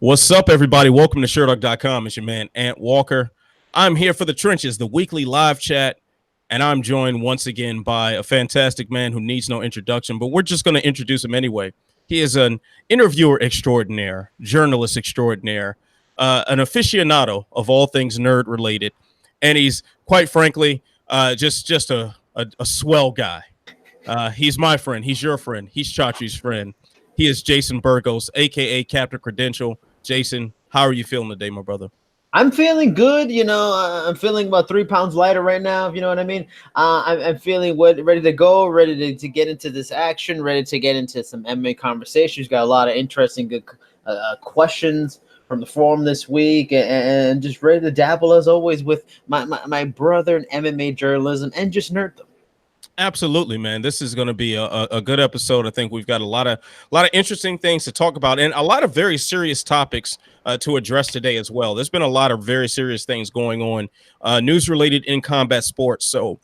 What's up, everybody? Welcome to Sherdog.com. It's your man, Ant Walker. I'm here for the trenches, the weekly live chat, and I'm joined once again by a fantastic man who needs no introduction, but we're just going to introduce him anyway. He is an interviewer extraordinaire, journalist extraordinaire, an aficionado of all things nerd related, and he's quite frankly just a swell guy. He's my friend. He's your friend. He's Chachi's friend. He is Jason Burgos, aka Captain Credential. Jason, how are you feeling today, my brother? I'm feeling good. I'm feeling about 3 pounds lighter right now, if you know what I mean. I'm feeling ready to go, ready to get into this action, ready to get into some MMA conversations. Got a lot of interesting, good questions from the forum this week, and just ready to dabble as always with my brother in MMA journalism and just nerddom. Absolutely, man. This is going to be a good episode. I think we've got a lot of interesting things to talk about and a lot of very serious topics to address today as well. There's been a lot of very serious things going on, news related in combat sports. So,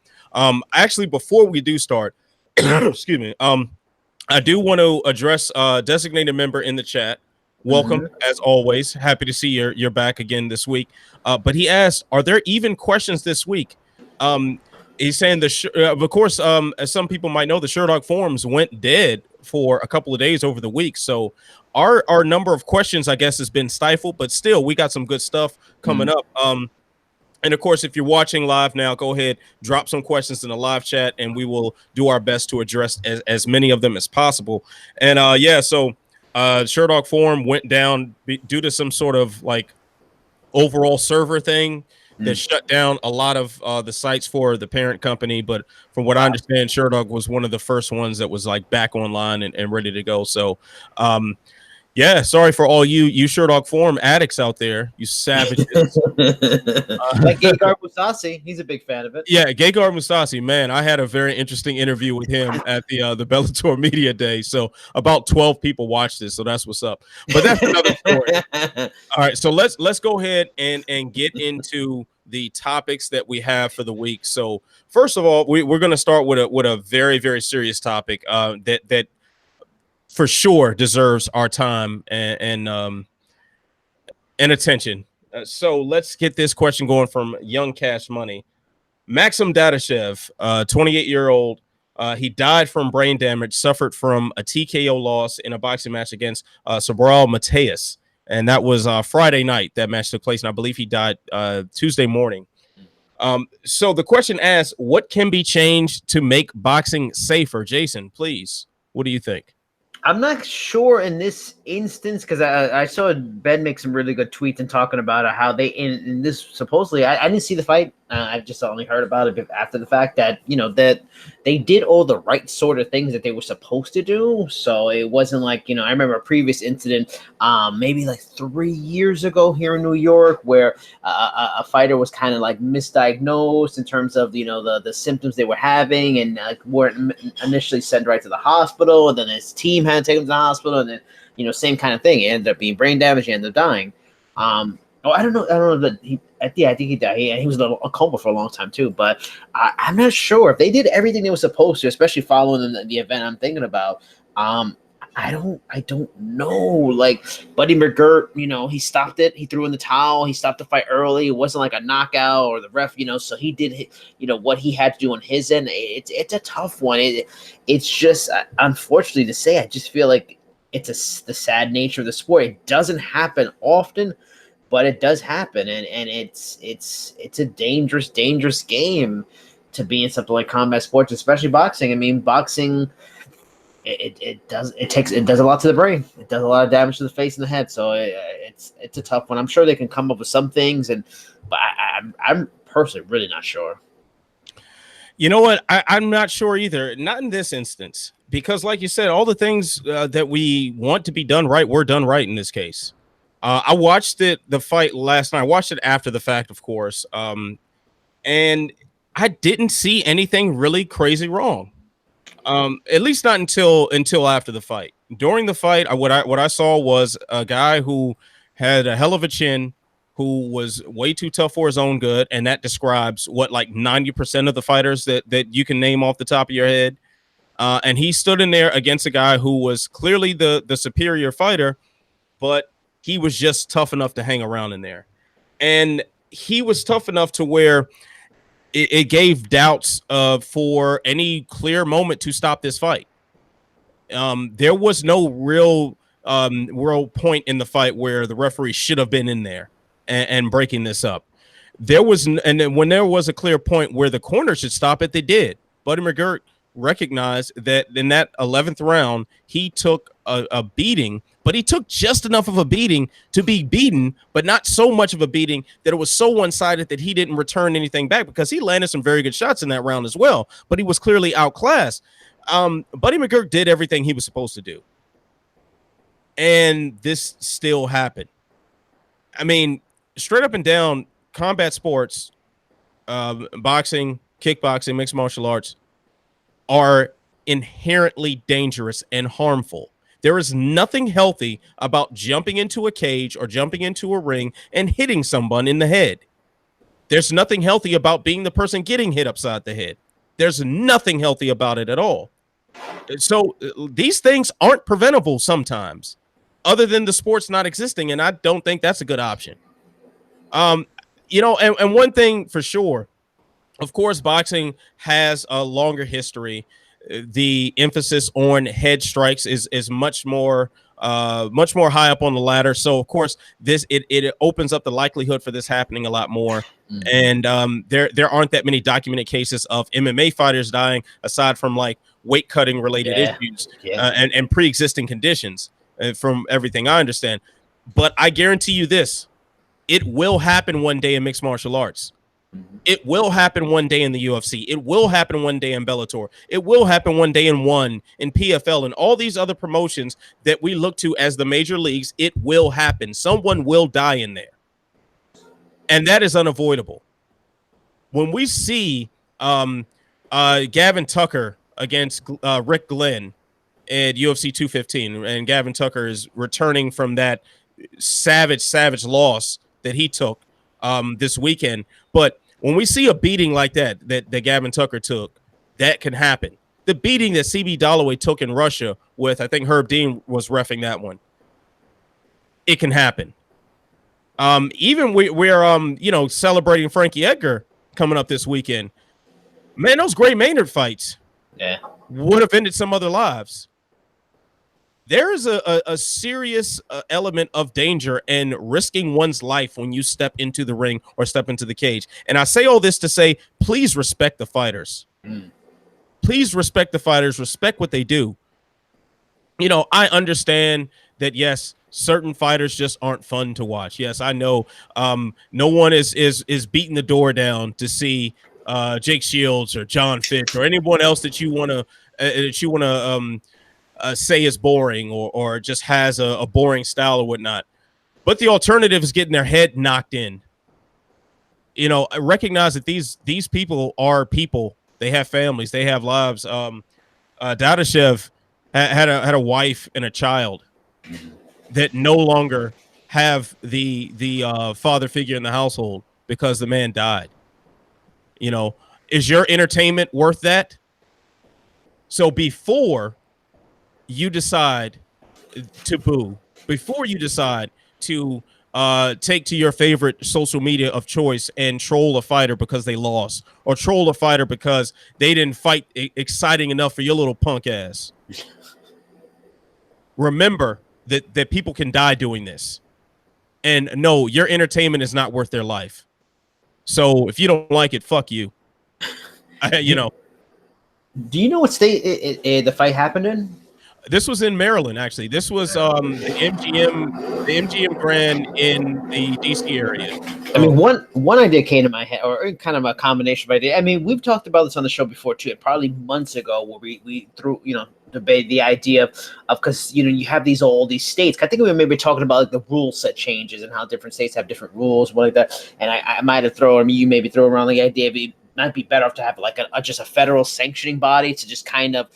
actually, before we do start, excuse me, I do want to address designated member in the chat. Welcome, as always. Happy to see you're back again this week. But he asked, are there even questions this week? He's saying of course, as some people might know, the Sherdog forums went dead for a couple of days over the week. So our number of questions, I guess, has been stifled, but still we got some good stuff coming up. And of course, if you're watching live now, go ahead, drop some questions in the live chat, and we will do our best to address as many of them as possible. And so Sherdog forum went down due to some sort of like overall server thing that shut down a lot of the sites for the parent company. But from what I understand, Sherdog was one of the first ones that was like back online and ready to go. So, sorry for all you Sherdog forum addicts out there, you savages. Like Gegard Mousasi, he's a big fan of it. Yeah, Gegard Mousasi, man, I had a very interesting interview with him at the Bellator Media Day. So about 12 people watched this, so that's what's up. But that's another story. All right, so let's go ahead and get into the topics that we have for the week. So first of all, we're going to start with a very, very serious topic that for sure deserves our time and attention. So let's get this question going from Young Cash Money. Maxim Dadashev, 28-year-old, he died from brain damage, suffered from a TKO loss in a boxing match against Sabral Mateus. And that was Friday night that match took place. And I believe he died Tuesday morning. So the question asks, what can be changed to make boxing safer? Jason, please, what do you think? I'm not sure in this instance because I saw Ben make some really good tweets and talking about how they in this supposedly I didn't see the fight. I've just only heard about it after the fact that that they did all the right sort of things that they were supposed to do. So it wasn't like I remember a previous incident maybe like 3 years ago here in New York where a fighter was kind of like misdiagnosed in terms of the symptoms they were having and weren't initially sent right to the hospital, and then his team had to take him to the hospital, and then same kind of thing. He ended up being brain damaged. He ended up dying. I don't know that I think he died. He was in a coma for a long time too. But I'm not sure if they did everything they were supposed to, especially following the event I'm thinking about. I don't know. Like Buddy McGirt, he stopped it. He threw in the towel. He stopped the fight early. It wasn't like a knockout or the ref, so he did, what he had to do on his end. It's a tough one. It's just, unfortunately to say, I just feel like it's the sad nature of the sport. It doesn't happen often, but it does happen, and it's a dangerous game to be in something like combat sports, especially boxing. I mean, boxing, it does a lot to the brain. It does a lot of damage to the face and the head. So it's a tough one. I'm sure they can come up with some things, but I'm personally really not sure. You know what? I'm not sure either. Not in this instance, because like you said, all the things that we want to be done right were done right in this case. I watched the fight last night. I watched it after the fact, of course, and I didn't see anything really crazy wrong. At least not until after the fight. During the fight, what I saw was a guy who had a hell of a chin, who was way too tough for his own good, and that describes what like 90% of the fighters that you can name off the top of your head. And he stood in there against a guy who was clearly the superior fighter, but he was just tough enough to hang around in there. And he was tough enough to where it gave doubts for any clear moment to stop this fight. There was no real point in the fight where the referee should have been in there and breaking this up. There was, and then when there was a clear point where the corner should stop it, they did. Buddy McGirt recognized that in that 11th round, he took a beating, but he took just enough of a beating to be beaten, but not so much of a beating that it was so one-sided that he didn't return anything back, because he landed some very good shots in that round as well, but he was clearly outclassed. Buddy McGirt did everything he was supposed to do. And this still happened. I mean, straight up and down, combat sports, boxing, kickboxing, mixed martial arts are inherently dangerous and harmful. There is nothing healthy about jumping into a cage or jumping into a ring and hitting someone in the head. There's nothing healthy about being the person getting hit upside the head. There's nothing healthy about it at all. So these things aren't preventable sometimes, other than the sports not existing, and I don't think that's a good option. You know, and one thing for sure, of course, boxing has a longer history. The emphasis on head strikes is much more high up on the ladder. So of course, it opens up the likelihood for this happening a lot more. Mm-hmm. And there aren't that many documented cases of MMA fighters dying, aside from like weight cutting related issues and pre-existing conditions, from everything I understand. But I guarantee you this: it will happen one day in mixed martial arts. It will happen one day in the UFC. It will happen one day in Bellator. It will happen one day in PFL, and all these other promotions that we look to as the major leagues. It will happen. Someone will die in there. And that is unavoidable. When we see Gavin Tucker against Rick Glenn at UFC 215, and Gavin Tucker is returning from that savage loss that he took this weekend. But when we see a beating like that Gavin Tucker took, that can happen. The beating that CB Dalloway took in Russia with, I think Herb Dean was reffing that one, it can happen. Even we're celebrating Frankie Edgar coming up this weekend. Man, those Gray Maynard fights would have ended some other lives. There is a serious element of danger and risking one's life when you step into the ring or step into the cage. And I say all this to say, please respect the fighters. Please respect the fighters. Respect what they do. You know, I understand that, yes, certain fighters just aren't fun to watch. Yes, I know. No one is beating the door down to see Jake Shields or John Fitch or anyone else that you want to say is boring or just has a boring style or whatnot. But the alternative is getting their head knocked in. You know, I recognize that these people are people. They have families. They have lives. Dadashev had a wife and a child that no longer have the father figure in the household because the man died. You know, is your entertainment worth that? So before you decide to boo, before you decide to take to your favorite social media of choice and troll a fighter because they lost, or troll a fighter because they didn't fight exciting enough for your little punk ass, remember that people can die doing this. And no, your entertainment is not worth their life. So if you don't like it, fuck you. You know. Do you know what state the fight happened in? This was in Maryland, actually. This was the MGM Grand in the DC area. I mean, one idea came to my head, or kind of a combination of idea. I mean, we've talked about this on the show before too, probably months ago, where we threw, debate the idea of, because you have all these states. I think we were maybe talking about like the rule set changes and how different states have different rules, what like that. And I might have you maybe throw around the idea of it might be better off to have like just a federal sanctioning body to just kind of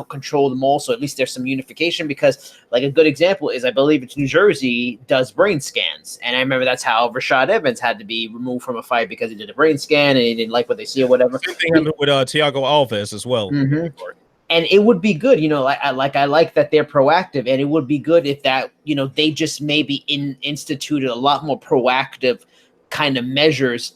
control them all, so at least there's some unification. Because like a good example is, I believe it's New Jersey does brain scans, and I remember that's how Rashad Evans had to be removed from a fight because he did a brain scan and he didn't like what they see or whatever. Same thing happened with Thiago Alves as well. Mm-hmm. and it would be good, I like that they're proactive, and it would be good if that, they just maybe instituted a lot more proactive kind of measures,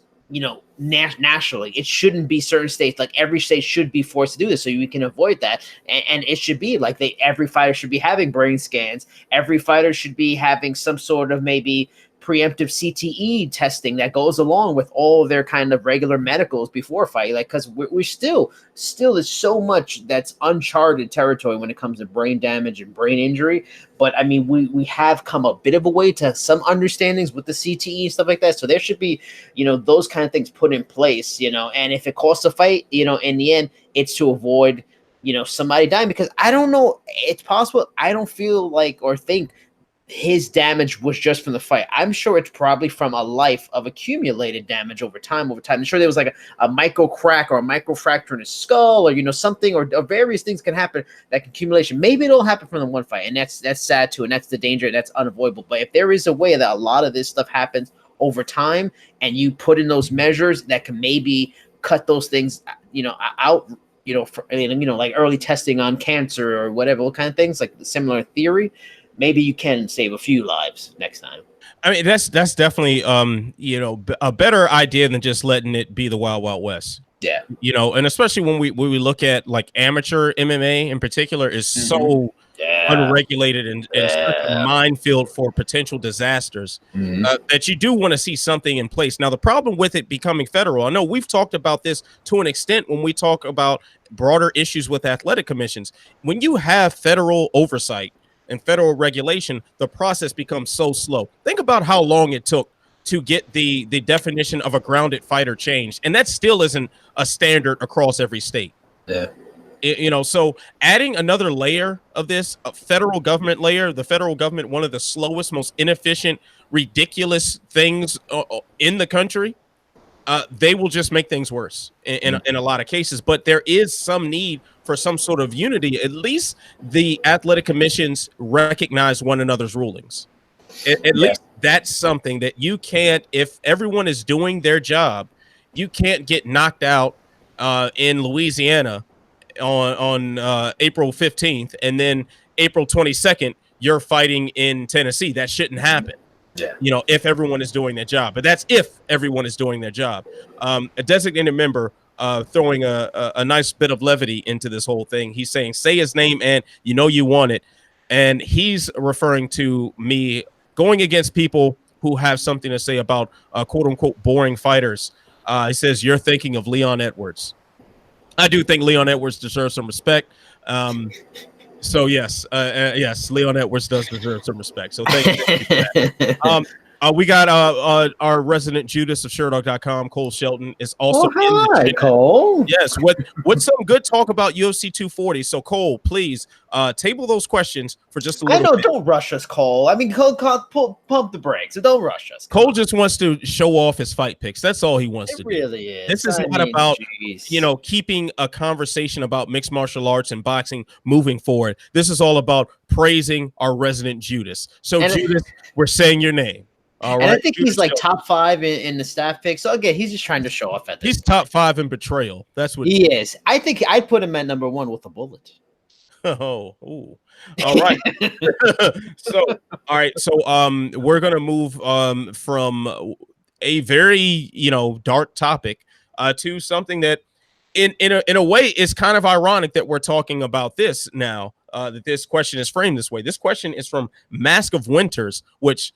nationally. It shouldn't be certain states, like every state should be forced to do this so we can avoid that. And it should be like every fighter should be having brain scans. Every fighter should be having some sort of maybe preemptive CTE testing that goes along with all of their kind of regular medicals before fight. Like, because we're still there's so much that's uncharted territory when it comes to brain damage and brain injury. But I mean, we have come a bit of a way to some understandings with the CTE and stuff like that. So there should be, those kind of things put in place, and if it costs a fight, in the end, it's to avoid, somebody dying, because I don't know, it's possible. I don't feel like or think his damage was just from the fight. I'm sure it's probably from a life of accumulated damage over time. I'm sure there was like a micro crack or a micro fracture in his skull, or something, or various things can happen, that accumulation. Maybe it'll happen from the one fight, and that's sad too, and that's the danger, that's unavoidable. But if there is a way that a lot of this stuff happens over time, and you put in those measures that can maybe cut those things, out, like early testing on cancer or whatever, what kind of things, like the similar theory, maybe you can save a few lives next time. I mean, that's definitely a better idea than just letting it be the Wild Wild West. Yeah. And especially when we look at like amateur MMA in particular is so unregulated and such a minefield for potential disasters that you do want to see something in place. Now, the problem with it becoming federal, I know we've talked about this to an extent when we talk about broader issues with athletic commissions. When you have federal oversight and federal regulation, the process becomes so slow. Think about how long it took to get the definition of a grounded fighter changed, and that still isn't a standard across every state. Yeah. So adding another layer of this, a federal government layer, the federal government, one of the slowest, most inefficient, ridiculous things in the country, they will just make things worse in a lot of cases. But there is some need for some sort of unity. At least the athletic commissions recognize one another's rulings. At least that's something that you can't, if everyone is doing their job, you can't get knocked out in Louisiana on April 15th, and then April 22nd, you're fighting in Tennessee. That shouldn't happen. Yeah. If everyone is doing their job. But that's if everyone is doing their job. A designated member throwing a nice bit of levity into this whole thing. He's saying, say his name and you want it. And he's referring to me going against people who have something to say about quote unquote boring fighters. He says, you're thinking of Leon Edwards. I do think Leon Edwards deserves some respect. So yes, Leon Edwards does deserve some respect. So thank you for that. We got our resident Judas of Sherdog.com, Cole Shelton, is also in the chat. Cole. Yes, with some good talk about UFC 240. So Cole, please table those questions for just a little bit. Don't rush us, Cole. I mean, Cole, pump the brakes. Don't rush us. Cole just wants to show off his fight picks. That's all he wants to do. It really is. This is not about keeping a conversation about mixed martial arts and boxing moving forward. This is all about praising our resident Judas. So Judas, we're saying your name. All right. I think he's like top 5 in the staff picks. So again, he's just trying to show off at this. He's top 5 in betrayal. That's what he is. I think I'd put him at number 1 with a bullet. Oh, ooh. All right. So we're gonna move from a very dark topic to something that in a way is kind of ironic that we're talking about this now. That this question is framed this way. This question is from Mask of Winters, which,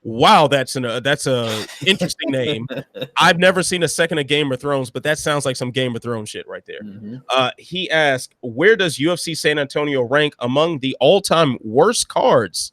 wow, that's a interesting name. I've never seen a second of Game of Thrones, but that sounds like some Game of Thrones shit right there. He asked, where does UFC San Antonio rank among the all-time worst cards?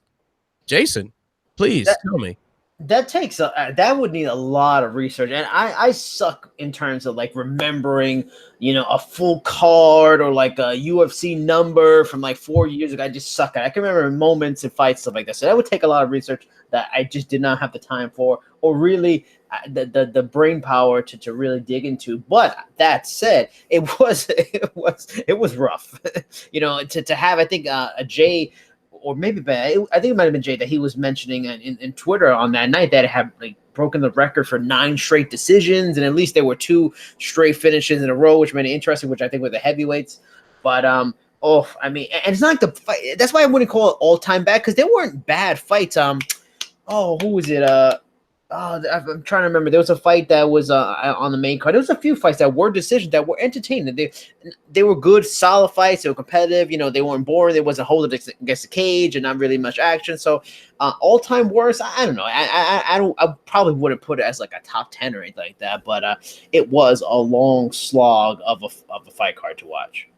Jason, please tell me. That takes that would need a lot of research, and I suck in terms of like remembering a full card or like a UFC number from like 4 years ago. I just suck at it. I can remember moments and fights, stuff like that. So that would take a lot of research that I just did not have the time for, or really the brain power to really dig into. But that said, it was rough. To have, I think a Jay, or maybe Ben, I think it might have been Jay, that he was mentioning in Twitter on that night that it had like broken the record for 9 straight decisions, and at least there were 2 straight finishes in a row, which made it interesting, which I think were the heavyweights. But Oh, I mean, and it's not like the fight. That's why I wouldn't call it all time bad because they weren't bad fights. Who was it? I'm trying to remember. There was a fight that was on the main card. There was a few fights that were decisions that were entertaining. They were good, solid fights. They were competitive. You know, they weren't boring. There wasn't holding against the cage and not really much action. So, all time worst. I don't know. I probably wouldn't put it as like a top 10 or anything like that. But it was a long slog of a fight card to watch.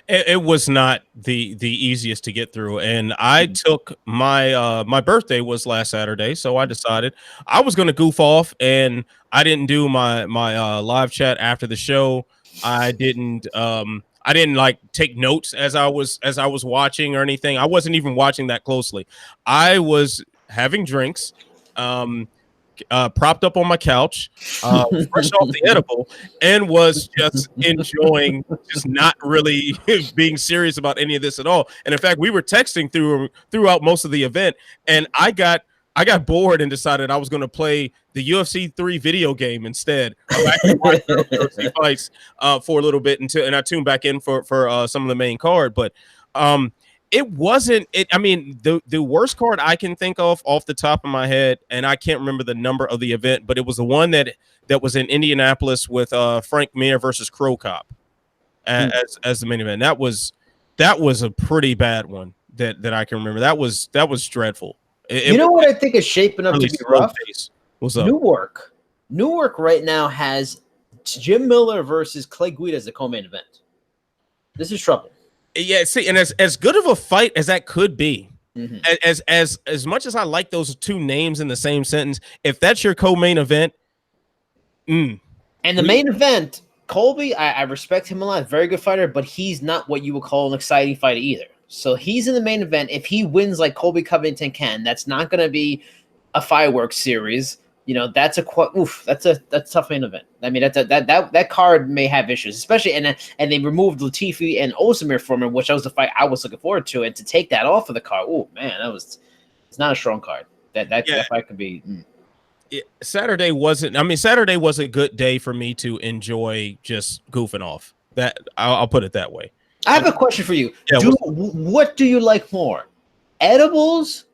It was not the easiest to get through, and I took my my birthday was last Saturday, so I decided I was going to goof off, and I didn't do my live chat after the show. I didn't like take notes as I was watching or anything. I wasn't even watching that closely. I was having drinks, propped up on my couch, fresh off the edible, and was just enjoying, just not really being serious about any of this at all. And in fact, we were texting throughout most of the event, and I got bored and decided I was going to play the UFC 3 video game instead of actually watching UFC fights for a little bit and I tuned back in for some of the main card, but it wasn't it. I mean, the worst card I can think of off the top of my head, and I can't remember the number of the event, but it was the one that was in Indianapolis with Frank Mir versus Crow Cop as the main event. That was a pretty bad one that I can remember. That was dreadful. You know what I think is shaping up really to be rough? What's up? Newark right now has Jim Miller versus Clay Guida as the co-main event. This is trouble. Yeah, see, and as good of a fight as that could be, as much as I like those two names in the same sentence, if that's your co-main event, and the main event, Colby, I respect him a lot, very good fighter, but he's not what you would call an exciting fighter either. So he's in the main event. If he wins like Colby Covington can, that's not going to be a fireworks series. You know, that's a tough main event. I mean, that card may have issues, especially and they removed Latifi and Osimir from it, which was the fight I was looking forward to, and to take that off of the card, oh man, it's not a strong card. That fight could be. Saturday wasn't. I mean, Saturday was a good day for me to enjoy just goofing off. That I'll put it that way. I have a question for you. Yeah, what do you like more, edibles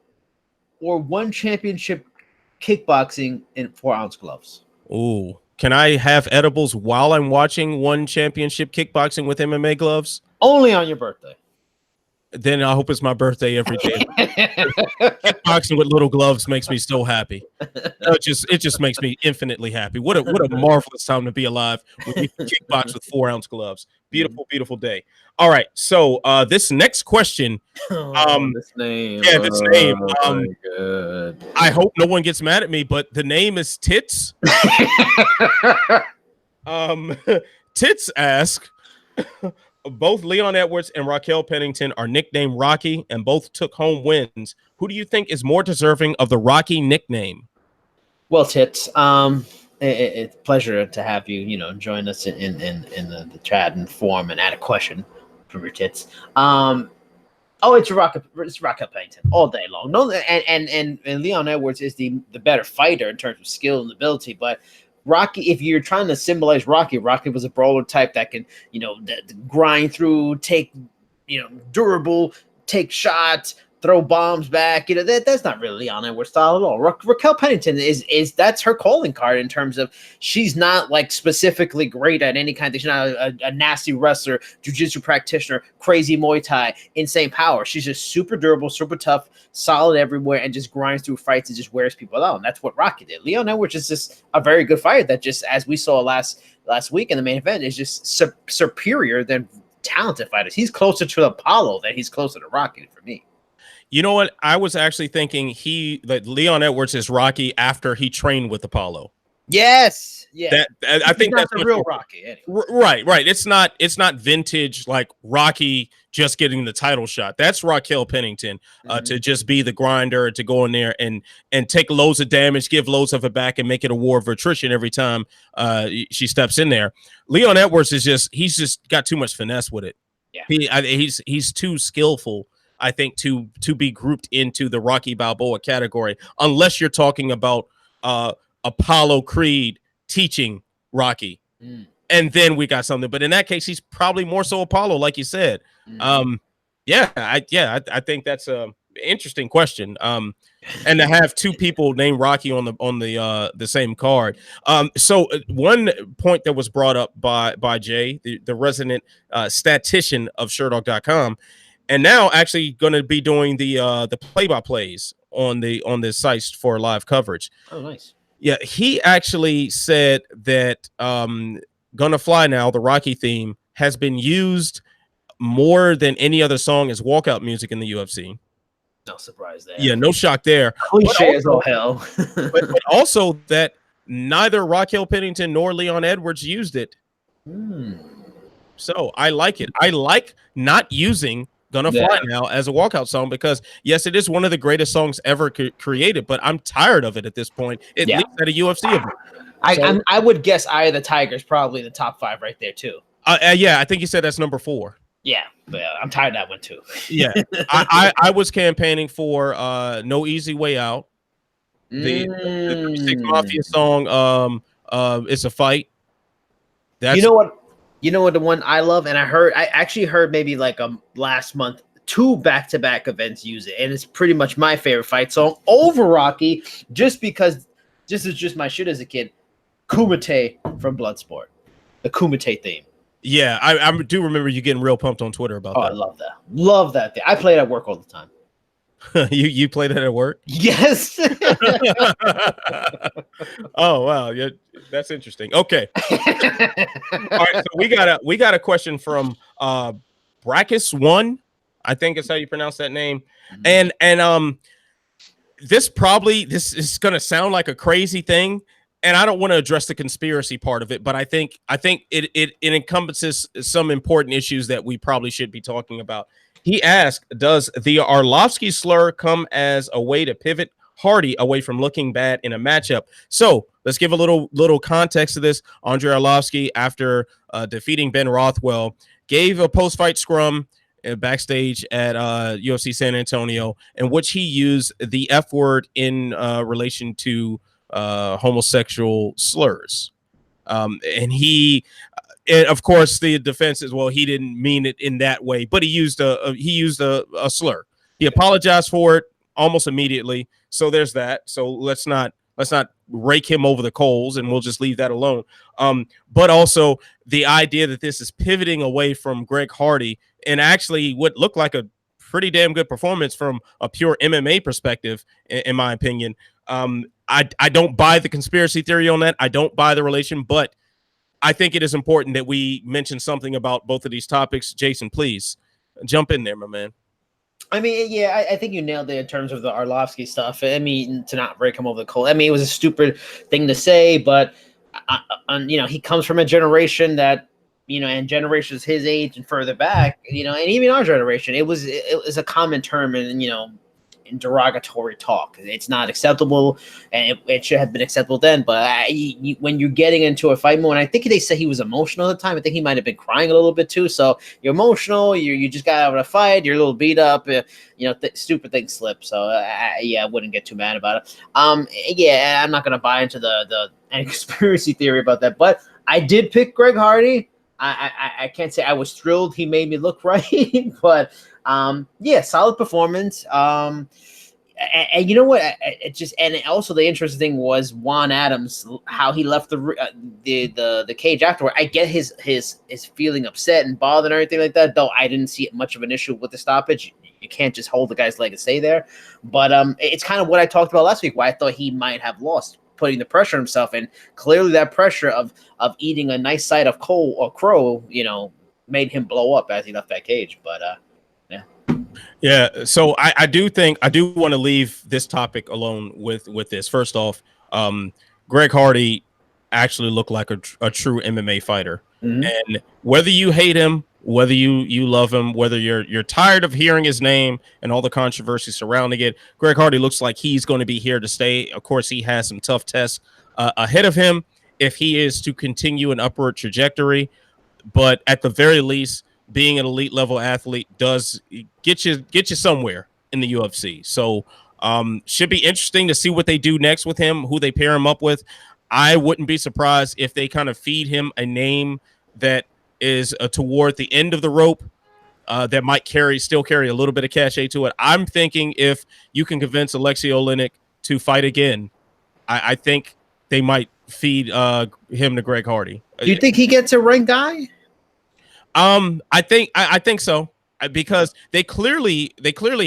or One Championship kickboxing in 4-ounce gloves? Ooh, can I have edibles while I'm watching One Championship kickboxing with MMA gloves? Only on your birthday. Then I hope it's my birthday every day. Kickboxing with little gloves makes me so happy. It just makes me infinitely happy. What a marvelous time to be alive when you kickbox with 4-ounce gloves. Beautiful, beautiful day. All right, so this next question. This name. Yeah, this name. Good. I hope no one gets mad at me, but the name is Tits. Tits ask. Both Leon Edwards and Raquel Pennington are nicknamed Rocky, and both took home wins. Who do you think is more deserving of the Rocky nickname? Well, Tits, it's a pleasure to have you, join us in the chat and forum and add a question from your Tits. It's Raquel Pennington all day long. No, and Leon Edwards is the better fighter in terms of skill and ability, but Rocky, if you're trying to symbolize Rocky was a brawler type that can, grind through, take, durable, take shots, throw bombs back. That's not really Leon Edwards style at all. Raquel Pennington is that's her calling card in terms of she's not like specifically great at any kind of thing. She's not a nasty wrestler, jiu-jitsu practitioner, crazy Muay Thai, insane power. She's just super durable, super tough, solid everywhere, and just grinds through fights and just wears people out. And that's what Rocky did. Leon Edwards is just a very good fighter that just, as we saw last week in the main event, is just superior than talented fighters. He's closer to Apollo than he's closer to Rocky for me. You know what? I was actually thinking that Leon Edwards is Rocky after he trained with Apollo. Yes. Yeah. I think that's the real Rocky. Anyway. Right. It's not vintage like Rocky just getting the title shot. That's Raquel Pennington to just be the grinder, to go in there and take loads of damage, give loads of it back, and make it a war of attrition every time she steps in there. Leon Edwards he's just got too much finesse with it. Yeah. He's too skillful, I think, to be grouped into the Rocky Balboa category, unless you're talking about Apollo Creed teaching Rocky. and then we got something. But in that case, he's probably more so Apollo, like you said. I think that's a interesting question. And to have two people named Rocky on the same card. So one point that was brought up by Jay, the resident statistician of Sherdog.com, and now actually going to be doing the play-by-plays on the sites for live coverage. Oh, nice. Yeah, he actually said that Gonna Fly Now, the Rocky theme, has been used more than any other song as walkout music in the UFC. No surprise there. Yeah, no shock there. Cliche as all hell. but also that neither Raquel Pennington nor Leon Edwards used it. So I like it. I like not using Gonna Fly Now as a walkout song because, yes, it is one of the greatest songs ever created, but I'm tired of it at this point, at least at a UFC event. I would guess Eye of the Tiger is probably the top 5 right there, too. Yeah, I think you said that's number 4. Yeah, but I'm tired of that one, too. Yeah, I was campaigning for No Easy Way Out. The 36 Mafia song, It's a Fight. That's, You know what the one I love, and I actually heard maybe like last month 2 back-to-back events use it, and it's pretty much my favorite fight song over Rocky, just because this is just my shit as a kid. Kumite from Bloodsport, the Kumite theme. Yeah, I do remember you getting real pumped on Twitter about that. I love that thing. I play it at work all the time. you play that at work? Yes. Oh wow, yeah, that's interesting. Okay. All right, so we got a question from Brackus1, I think is how you pronounce that name. And this is gonna sound like a crazy thing, and I don't want to address the conspiracy part of it, but I think it encompasses some important issues that we probably should be talking about. He asked, does the Arlovsky slur come as a way to pivot Hardy away from looking bad in a matchup? So let's give a little context to this. Andre Arlovsky, after defeating Ben Rothwell, gave a post-fight scrum backstage at UFC San Antonio, in which he used the F word in relation to homosexual slurs. And of course, the defense is, well, he didn't mean it in that way, but he used a slur. He apologized for it almost immediately. So there's that. So let's not rake him over the coals, and we'll just leave that alone. But also the idea that this is pivoting away from Greg Hardy, and actually what looked like a pretty damn good performance from a pure MMA perspective, in my opinion. I don't buy the conspiracy theory on that. I don't buy the relation, but I think it is important that we mention something about both of these topics. Jason, please jump in there, my man. I mean, yeah, I think you nailed it in terms of the Arlovsky stuff. I mean, to not break him over the coal. I mean, it was a stupid thing to say, but he comes from a generation that, and generations his age and further back, and even our generation, it was a common term, and in derogatory talk. It's not acceptable, and it should have been acceptable then. But when you're getting into a fight mode, and I think they said he was emotional at the time. I think he might have been crying a little bit too. So you're emotional. You just got out of a fight. You're a little beat up. Stupid things slip. So I wouldn't get too mad about it. I'm not gonna buy into the any conspiracy theory about that. But I did pick Greg Hardy. I can't say I was thrilled he made me look right, but solid performance. And you know what? And also the interesting thing was Juan Adams, how he left the cage afterward. I get his feeling upset and bothered and everything like that, though I didn't see much of an issue with the stoppage. You can't just hold the guy's leg and stay there. But it's kind of what I talked about last week, why I thought he might have lost, putting the pressure on himself, and clearly that pressure of eating a nice side of crow, made him blow up as he left that cage. But so I do want to leave this topic alone with this. First off, Greg Hardy actually looked like a true MMA fighter, and whether you hate him, whether you love him, whether you're tired of hearing his name and all the controversy surrounding it, Greg Hardy looks like he's going to be here to stay. Of course, he has some tough tests ahead of him if he is to continue an upward trajectory. But at the very least, being an elite level athlete does get you somewhere in the UFC. So should be interesting to see what they do next with him, who they pair him up with. I wouldn't be surprised if they kind of feed him a name that is toward the end of the rope. That might still carry a little bit of cachet to it. I'm thinking if you can convince Alexei Oleinik to fight again, I think they might feed him to Greg Hardy. Do you think he gets a ranked guy? I think so, because they clearly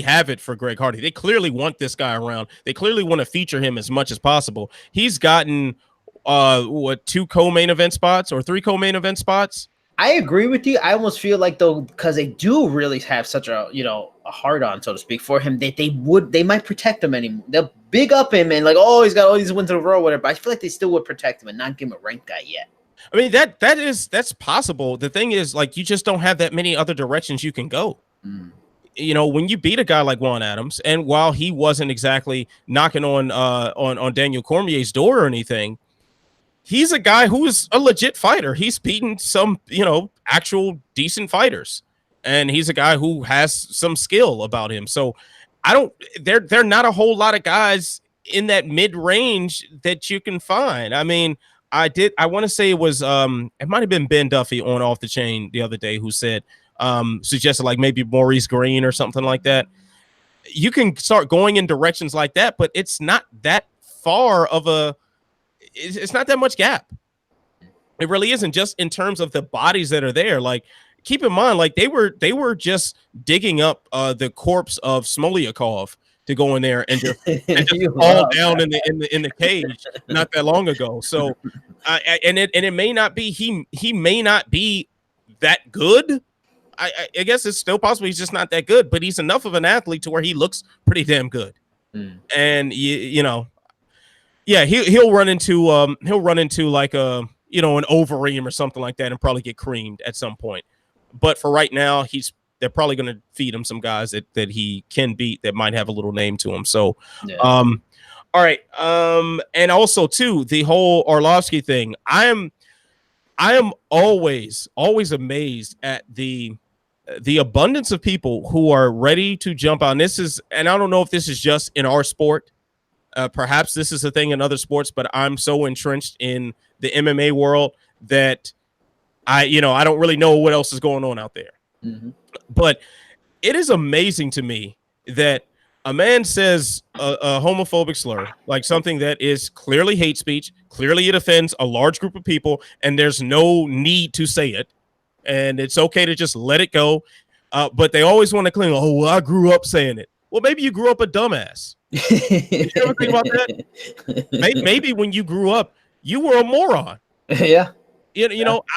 have it for Greg Hardy. They clearly want this guy around. They clearly want to feature him as much as possible. He's gotten 2 co-main event spots or 3 co-main event spots. I agree with you. I almost feel like, though, because they do really have such a a hard on, so to speak, for him, they might protect him anymore. They'll big up him and like, oh, he's got all these wins in a row, whatever. But I feel like they still would protect him and not give him a ranked guy yet. I mean, that's possible. The thing is, like, you just don't have that many other directions you can go. You know, when you beat a guy like Juan Adams, and while he wasn't exactly knocking on Daniel Cormier's door or anything, he's a guy who is a legit fighter. He's beaten some, actual decent fighters, and he's a guy who has some skill about him. So they're not a whole lot of guys in that mid range that you can find. I mean, I want to say it was it might have been Ben Duffy on Off the Chain the other day who said suggested like maybe Maurice Green or something like that. You can start going in directions like that, but it's not that far of it's not that much gap. It really isn't, just in terms of the bodies that are there. Like, keep in mind, like they were just digging up the corpse of Smolyakov to go in there and just fall down in the cage not that long ago. So and it may not be he may not be that good. I guess it's still possible he's just not that good, but he's enough of an athlete to where he looks pretty damn good. And yeah, he'll run into like a an Overeem or something like that and probably get creamed at some point. But for right now, they're probably going to feed him some guys that he can beat that might have a little name to him. So, yeah. All right. And also too, the whole Arlovsky thing. I am always amazed at the abundance of people who are ready to jump on. And I don't know if this is just in our sport. Perhaps this is a thing in other sports, but I'm so entrenched in the MMA world that I don't really know what else is going on out there. But it is amazing to me that a man says a homophobic slur, like something that is clearly hate speech, clearly it offends a large group of people, and there's no need to say it, and it's okay to just let it go. But they always want to cling, oh, well, I grew up saying it. Well, maybe you grew up a dumbass. Did you ever think about that? Maybe when you grew up, you were a moron. Yeah.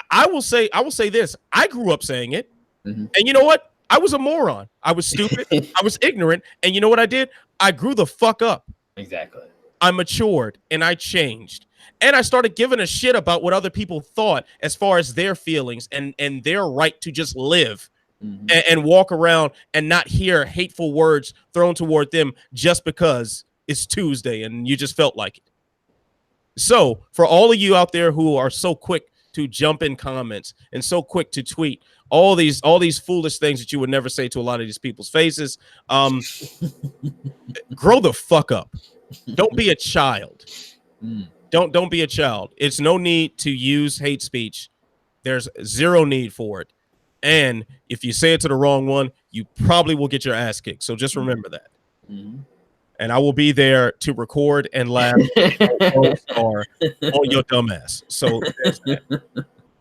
I will say this. I grew up saying it. And you know what? I was a moron. I was stupid. I was ignorant. And you know what I did? I grew the fuck up. Exactly. I matured and I changed. And I started giving a shit about what other people thought as far as their feelings and their right to just live and walk around and not hear hateful words thrown toward them just because it's Tuesday and you just felt like it. So for all of you out there who are so quick to jump in comments and so quick to tweet all these foolish things that you would never say to a lot of these people's faces, grow the fuck up. Don't be a child. Don't be a child. It's no need to use hate speech. There's zero need for it. And if you say it to the wrong one, you probably will get your ass kicked. So just remember that. And I will be there to record and laugh on your dumbass. So there's that.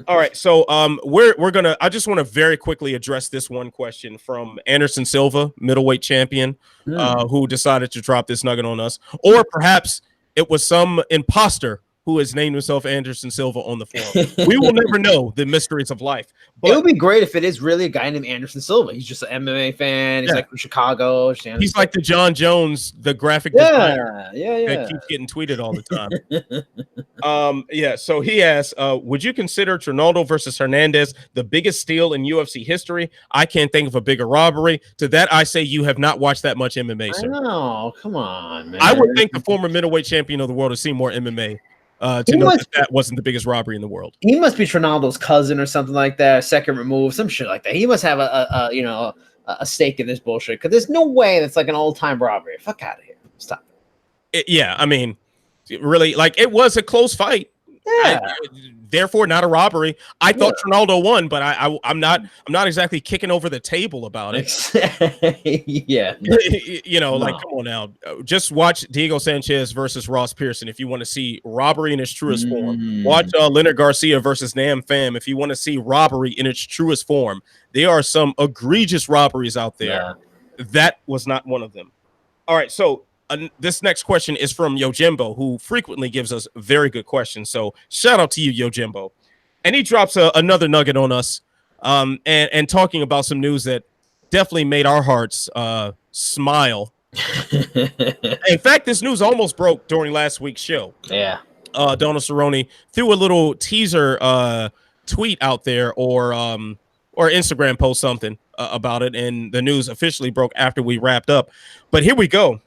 All right. So we're gonna. I just want to very quickly address this one question from Anderson Silva, middleweight champion, who decided to drop this nugget on us, or perhaps it was some imposter who has named himself Anderson Silva on the forum. We will never know the mysteries of life. But it would be great if it is really a guy named Anderson Silva. He's just an MMA fan. He's like from Chicago. He's like the John Jones, the graphic designer that keeps getting tweeted all the time. So he asks, would you consider Trinaldo versus Hernandez the biggest steal in UFC history? I can't think of a bigger robbery. To that, I say you have not watched that much MMA, sir. No, come on, man. I would think the former middleweight champion of the world has seen more MMA. To know that wasn't the biggest robbery in the world. He must be Trinaldo's cousin or something like that, second remove, some shit like that. He must have a stake in this bullshit, because there's no way that's like an old time robbery. Fuck out of here. Stop it. Yeah, I mean, Really, like, it was a close fight. Yeah. Therefore, not a robbery. I thought Ronaldo won, but I'm not exactly kicking over the table about it. Yeah. You know, like, come on now. Just watch Diego Sanchez versus Ross Pearson if you want to see robbery in its truest form. Watch Leonard Garcia versus Nam Pham if you want to see robbery in its truest form. There are some egregious robberies out there. Yeah. That was not one of them. All right, so this next question is from Yojimbo, who frequently gives us very good questions. So shout out to you, Yojimbo. And he drops another nugget on us, and talking about some news that definitely made our hearts smile. In fact, this news almost broke during last week's show. Yeah. Donald Cerrone threw a little teaser tweet out there, or Instagram post something about it, and the news officially broke after we wrapped up. But here we go.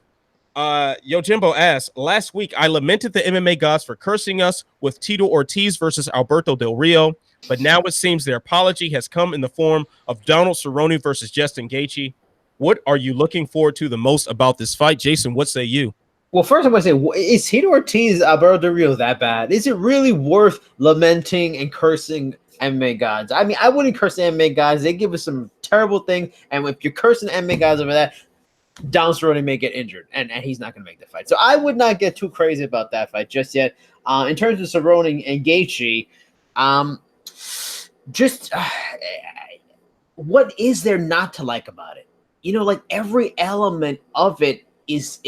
Yojimbo asks, last week I lamented the MMA gods for cursing us with Tito Ortiz versus Alberto Del Rio, but now it seems their apology has come in the form of Donald Cerrone versus Justin Gaethje. What are you looking forward to the most about this fight? Jason, what say you? Well, first I'm going to say, is Tito Ortiz, Alberto Del Rio that bad? Is it really worth lamenting and cursing MMA gods? I mean, I wouldn't curse the MMA gods. They give us some terrible things, and if you're cursing MMA gods over that, Donald Cerrone may get injured, and he's not going to make the fight. So I would not get too crazy about that fight just yet. In terms of Cerrone and Gaethje, what is there not to like about it? You know, like, every element of it is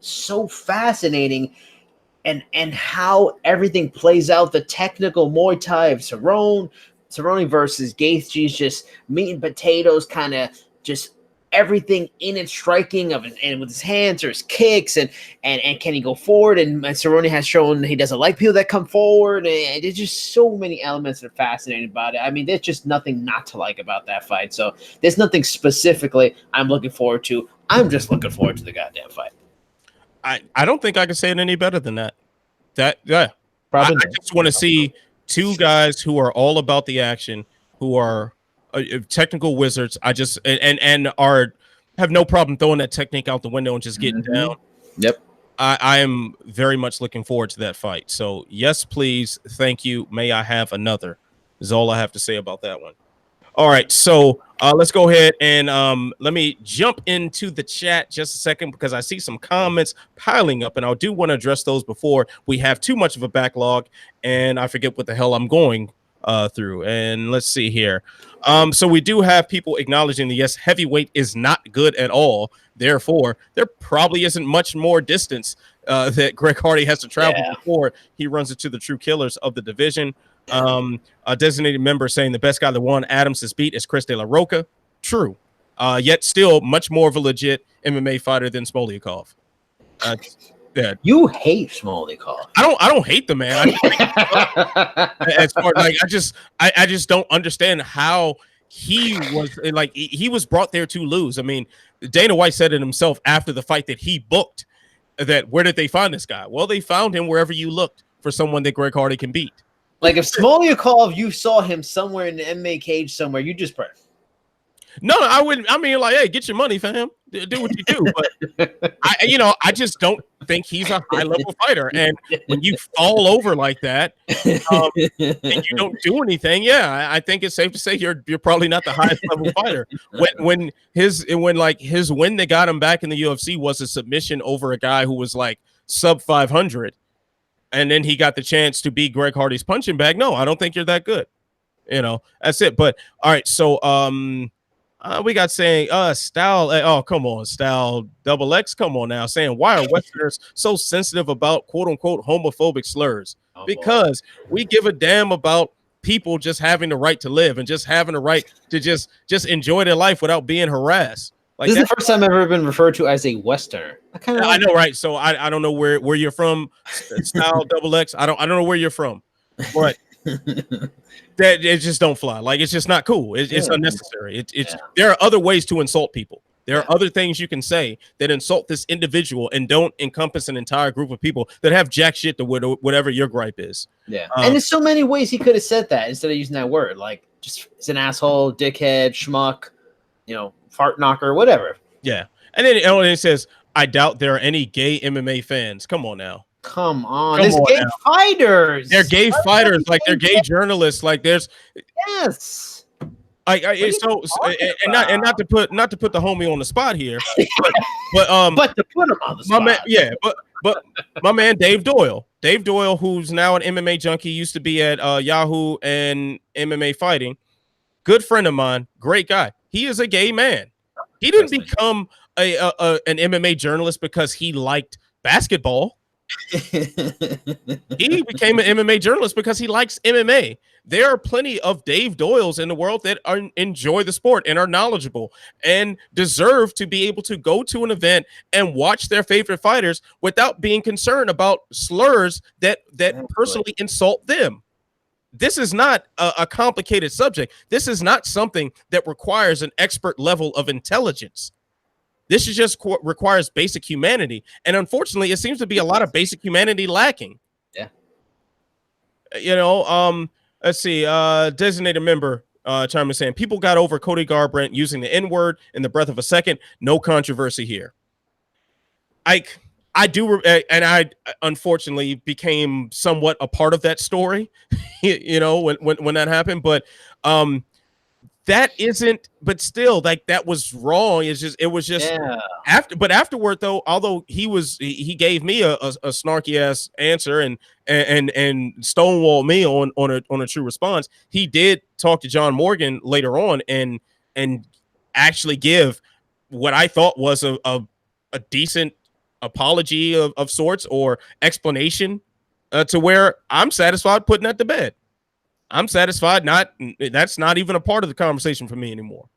so fascinating, and how everything plays out. The technical Muay Thai of Cerrone versus Gaethje is just meat and potatoes, kind of just everything in its striking of and with his hands or his kicks, and can he go forward? And Cerrone has shown he doesn't like people that come forward, and there's just so many elements that are fascinating about it. I mean, there's just nothing not to like about that fight. So there's nothing specifically I'm looking forward to. I'm just looking forward to the goddamn fight. I don't think I can say it any better than that. Probably I just want to see two guys who are all about the action, who are technical wizards. I just and have no problem throwing that technique out the window and just getting down. Yep. I am very much looking forward to that fight. So yes, please, thank you. May I have another? Is all I have to say about that one. All right, so let's go ahead and let me jump into the chat just a second, because I see some comments piling up, and I do want to address those before we have too much of a backlog and I forget what the hell I'm going through. And let's see here. So we do have people acknowledging that, yes, heavyweight is not good at all. Therefore, there probably isn't much more distance that Greg Hardy has to travel before he runs into the true killers of the division. A designated member saying the best guy that won Adams has beat is Chris De La Roca. True. Yet still much more of a legit MMA fighter than Smoliakov. You hate Smoliakov. I don't hate the man. As far like I just don't understand how he was brought there to lose. I mean, Dana White said it himself after the fight that he booked, that where did they find this guy? Well, they found him wherever you looked for someone that Greg Hardy can beat. Like, if Smoliakov, you saw him somewhere in the MMA cage somewhere, you just pray. No, I wouldn't. I mean, like, hey, get your money, fam. Do what you do. But I just don't think he's a high level fighter. And when you fall over like that, and you don't do anything, I think it's safe to say you're probably not the highest level fighter. When his win that got him back in the UFC was a submission over a guy who was like sub 500. And then he got the chance to beat Greg Hardy's punching bag. No, I don't think you're that good. That's it. But all right, so we got saying Style. Oh, come on, Style Double X. Come on now, saying why are Westerners so sensitive about quote unquote homophobic slurs? Because we give a damn about people just having the right to live and just having the right to just enjoy their life without being harassed. Like, this is the first time I've ever been referred to as a Westerner. I know, right? So I don't know where you're from, Style Double X. I don't know where you're from, but that it just don't fly. Like, it's just not cool. It's unnecessary. There are other ways to insult people. There are other things you can say that insult this individual and don't encompass an entire group of people that have jack shit to whatever your gripe is. Yeah, and there's so many ways he could have said that instead of using that word. Like, just it's an asshole, dickhead, schmuck, fart knocker, whatever. Yeah. And then it says, I doubt there are any gay MMA fans. Come on now. Come on, Come there's on gay now. fighters. They're gay fighters, like they're gay journalists. Like there's yes. and not to put the homie on the spot here, but But to put him on the my spot, man, yeah, but my man Dave Doyle, who's now an MMA junkie, used to be at Yahoo and MMA Fighting. Good friend of mine, great guy. He is a gay man. He didn't become an MMA journalist because he liked basketball. He became an MMA journalist because he likes MMA. There are plenty of Dave Doyles in the world that enjoy the sport and are knowledgeable and deserve to be able to go to an event and watch their favorite fighters without being concerned about slurs that personally insult them. This is not a complicated subject. This is not something that requires an expert level of intelligence. This is just requires basic humanity. And unfortunately, it seems to be a lot of basic humanity lacking. Yeah. Let's see. Designated member chime in saying people got over Cody Garbrandt using the N-word in the breath of a second. No controversy here. I do, and I unfortunately became somewhat a part of that story, when that happened. But that isn't, but still, like that was wrong. It was just afterward though, although he gave me a snarky ass answer and stonewalled me on a true response. He did talk to John Morgan later on and actually give what I thought was a decent apology of sorts or explanation to where I'm satisfied putting that to bed. I'm satisfied. That's not even a part of the conversation for me anymore.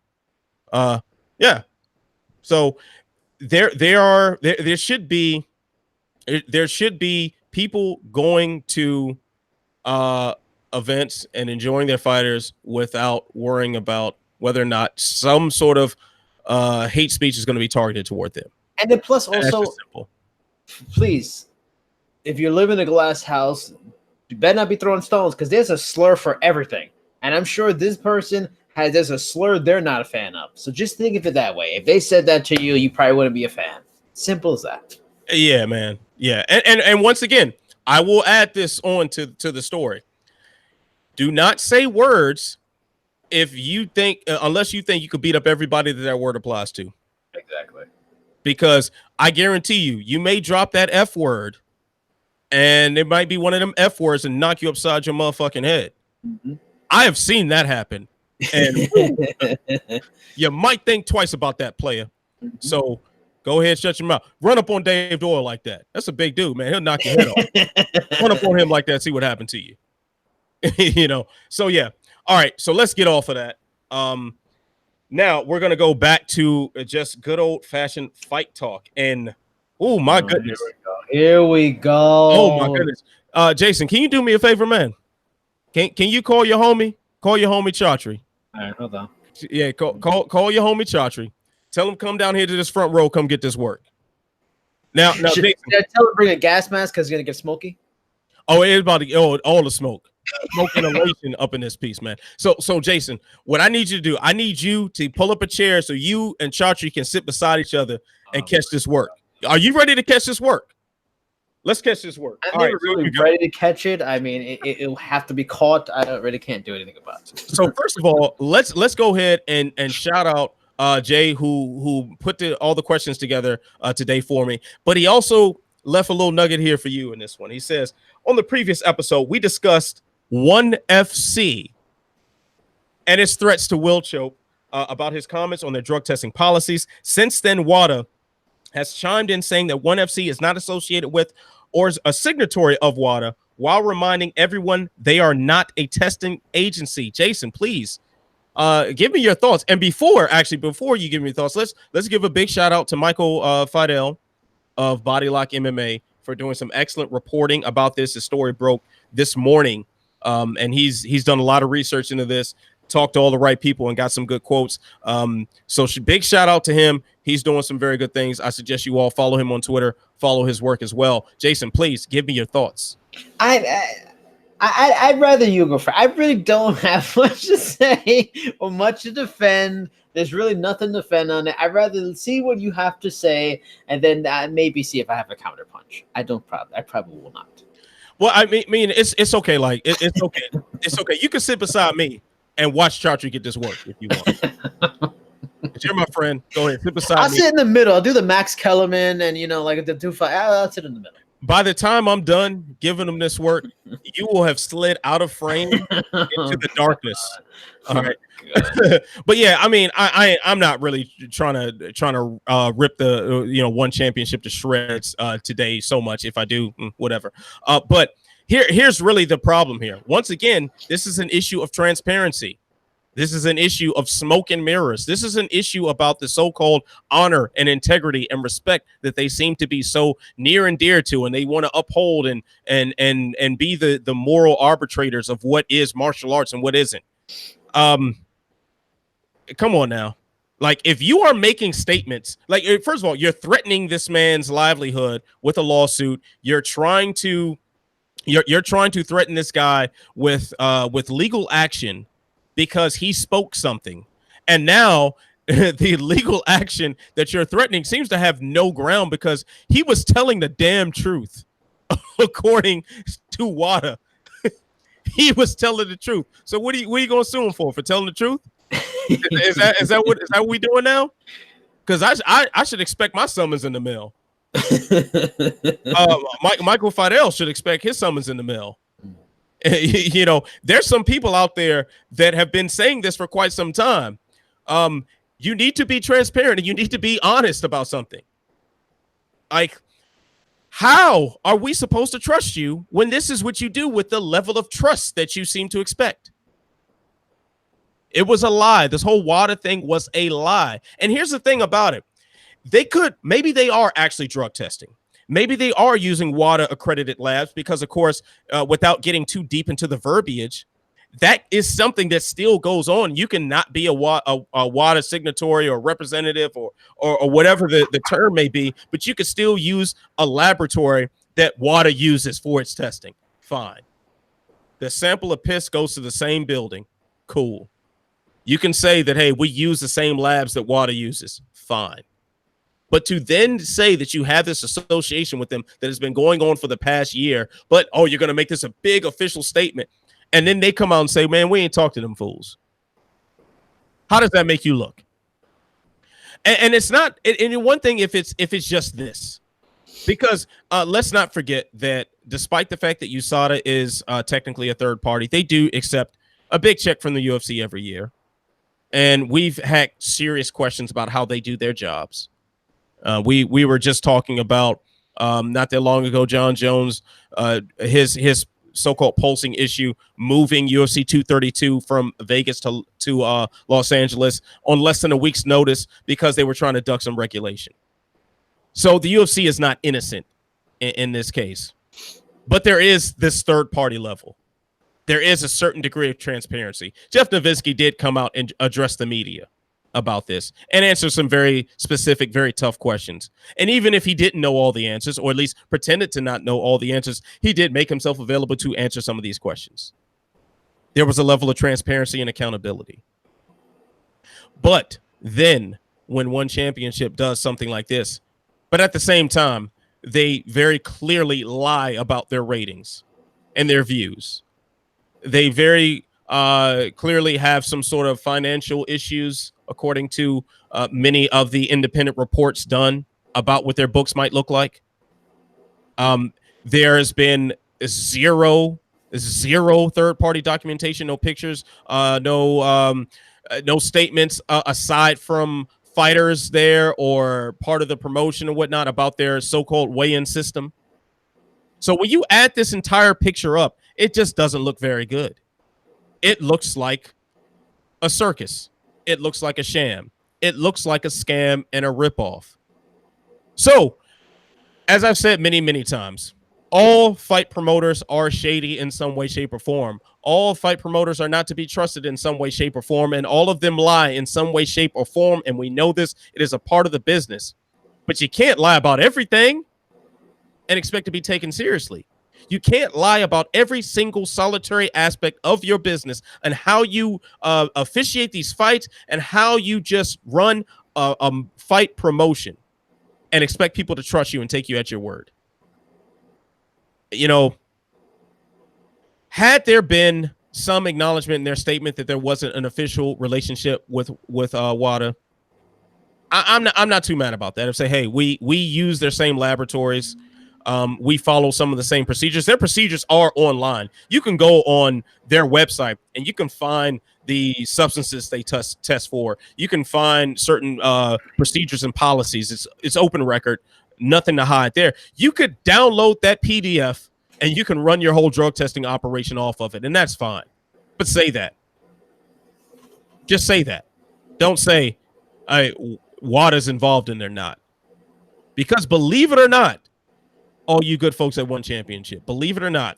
Yeah. So there should be people going to events and enjoying their fighters without worrying about whether or not some sort of hate speech is going to be targeted toward them. And then plus also, please, if you live in a glass house, you better not be throwing stones because there's a slur for everything. And I'm sure this person there's a slur they're not a fan of. So just think of it that way. If they said that to you, you probably wouldn't be a fan. Simple as that. Yeah, man. Yeah. And once again, I will add this on to the story. Do not say words if you think, unless you think you could beat up everybody that word applies to. Exactly. Because I guarantee you may drop that F word and it might be one of them F words and knock you upside your motherfucking head. Mm-hmm. I have seen that happen. And you might think twice about that, player. Mm-hmm. So go ahead, shut your mouth. Run up on Dave Doyle like that. That's a big dude, man. He'll knock your head off. Run up on him like that, see what happened to you. So yeah. All right, so let's get off of that. Now we're gonna go back to just good old fashioned fight talk. And oh my goodness. Here we go. Oh my goodness. Jason, can you do me a favor, man? Can you call your homie? Call your homie Chaudhry. All right, hold on. Yeah, call your homie Chaudhry. Tell him come down here to this front row, come get this work. Now should I tell him to bring a gas mask because he's gonna get smoky? Oh, it's about to all the smoke. Smoke inhalation up in this piece, man. So Jason, what I need you to do, I need you to pull up a chair so you and Chaudhry can sit beside each other and catch this work. Are you ready to catch this work? Let's catch this work. I'm never really ready to catch it. I mean, it'll have to be caught. I really can't do anything about it. So first of all, let's go ahead and shout out Jay who put all the questions together today for me. But he also left a little nugget here for you in this one. He says, on the previous episode, we discussed One FC and its threats to Will Chope about his comments on their drug testing policies. Since then, WADA has chimed in saying that One FC is not associated with or is a signatory of WADA, while reminding everyone they are not a testing agency. Jason, please give me your thoughts. And before you give me your thoughts, let's give a big shout out to Michael Fidel of Body Lock MMA for doing some excellent reporting about this. The story broke this morning, and he's done a lot of research into this, talked to all the right people, and got some good quotes. So big shout out to him. He's doing some very good things. I suggest you all follow him on Twitter, follow his work as well. Jason, please give me your thoughts. I'd rather you go first. I really don't have much to say or much to defend. There's really nothing to defend on it. I'd rather see what you have to say, and then maybe see if I have a counterpunch. I probably will not. Well, I mean, it's okay. Like it's okay. It's okay. You can sit beside me and watch Chartry get this work if you want. If you're my friend, go ahead. Sit beside me. I'll sit in the middle. I'll do the Max Kellerman and like the 2-5. I'll sit in the middle. By the time I'm done giving them this work, you will have slid out of frame into the darkness. All right. But yeah, I mean, I'm not really trying to rip the One Championship to shreds today so much. If I do, whatever. But here's really the problem here. Once again, this is an issue of transparency. This is an issue of smoke and mirrors. This is an issue about the so-called honor and integrity and respect that they seem to be so near and dear to, and they want to uphold and be the moral arbitrators of what is martial arts and what isn't. Come on now. Like, if you are making statements, like, first of all, you're threatening this man's livelihood with a lawsuit. You're trying to threaten this guy with legal action because he spoke something. And now the legal action that you're threatening seems to have no ground because he was telling the damn truth. According to WADA, he was telling the truth. So what are you going to sue him for telling the truth? Is that what we doing now? Because I should expect my summons in the mail. Michael Fidel should expect his summons in the mail. There's some people out there that have been saying this for quite some time. You need to be transparent and you need to be honest about something. Like, how are we supposed to trust you when this is what you do with the level of trust that you seem to expect? It was a lie. This whole WADA thing was a lie. And here's the thing about it. Maybe they are actually drug testing. Maybe they are using WADA accredited labs because, of course, without getting too deep into the verbiage, that is something that still goes on. You cannot be a WADA signatory or representative or whatever the term may be, but you can still use a laboratory that WADA uses for its testing. Fine. The sample of piss goes to the same building. Cool. You can say that, hey, we use the same labs that WADA uses. Fine. But to then say that you have this association with them that has been going on for the past year, but, you're going to make this a big official statement. And then they come out and say, man, we ain't talked to them fools. How does that make you look? And it's not, and one thing if it's just this, because let's not forget that despite the fact that USADA is technically a third party, they do accept a big check from the UFC every year. And we've had serious questions about how they do their jobs. We were just talking about not that long ago, John Jones, his so-called pulsing issue, moving UFC 232 from Vegas to Los Angeles on less than a week's notice because they were trying to duck some regulation. So the UFC is not innocent in this case, but there is this third party level. There is a certain degree of transparency. Jeff Novitzky did come out and address the media about this and answer some very specific, very tough questions. And even if he didn't know all the answers, or at least pretended to not know all the answers, he did make himself available to answer some of these questions. There was a level of transparency and accountability. But then when One Championship does something like this, but at the same time, they very clearly lie about their ratings and their views. They very clearly have some sort of financial issues, according to many of the independent reports done about what their books might look like. There has been zero third-party documentation, no pictures, no statements aside from fighters there or part of the promotion and whatnot about their so-called weigh-in system. So when you add this entire picture up, it just doesn't look very good. It looks like a circus. It looks like a sham. It looks like a scam and a ripoff. So, as I've said many, many times, all fight promoters are shady in some way, shape, or form. All fight promoters are not to be trusted in some way, shape, or form, and all of them lie in some way, shape, or form, and we know this. It is a part of the business. But you can't lie about everything and expect to be taken seriously. You can't lie about every single solitary aspect of your business and how you officiate these fights and how you just run a fight promotion and expect people to trust you and take you at your word. You know, had there been some acknowledgement in their statement that there wasn't an official relationship with WADA, I'm not too mad about that. If say, hey, we use their same laboratories, we follow some of the same procedures. Their procedures are online. You can go on their website and you can find the substances they test for. You can find certain procedures and policies. It's open record, nothing to hide there. You could download that PDF and you can run your whole drug testing operation off of it, and that's fine. But say that. Just say that. Don't say, WADA's involved and they're not. Because believe it or not, all you good folks at One Championship, believe it or not,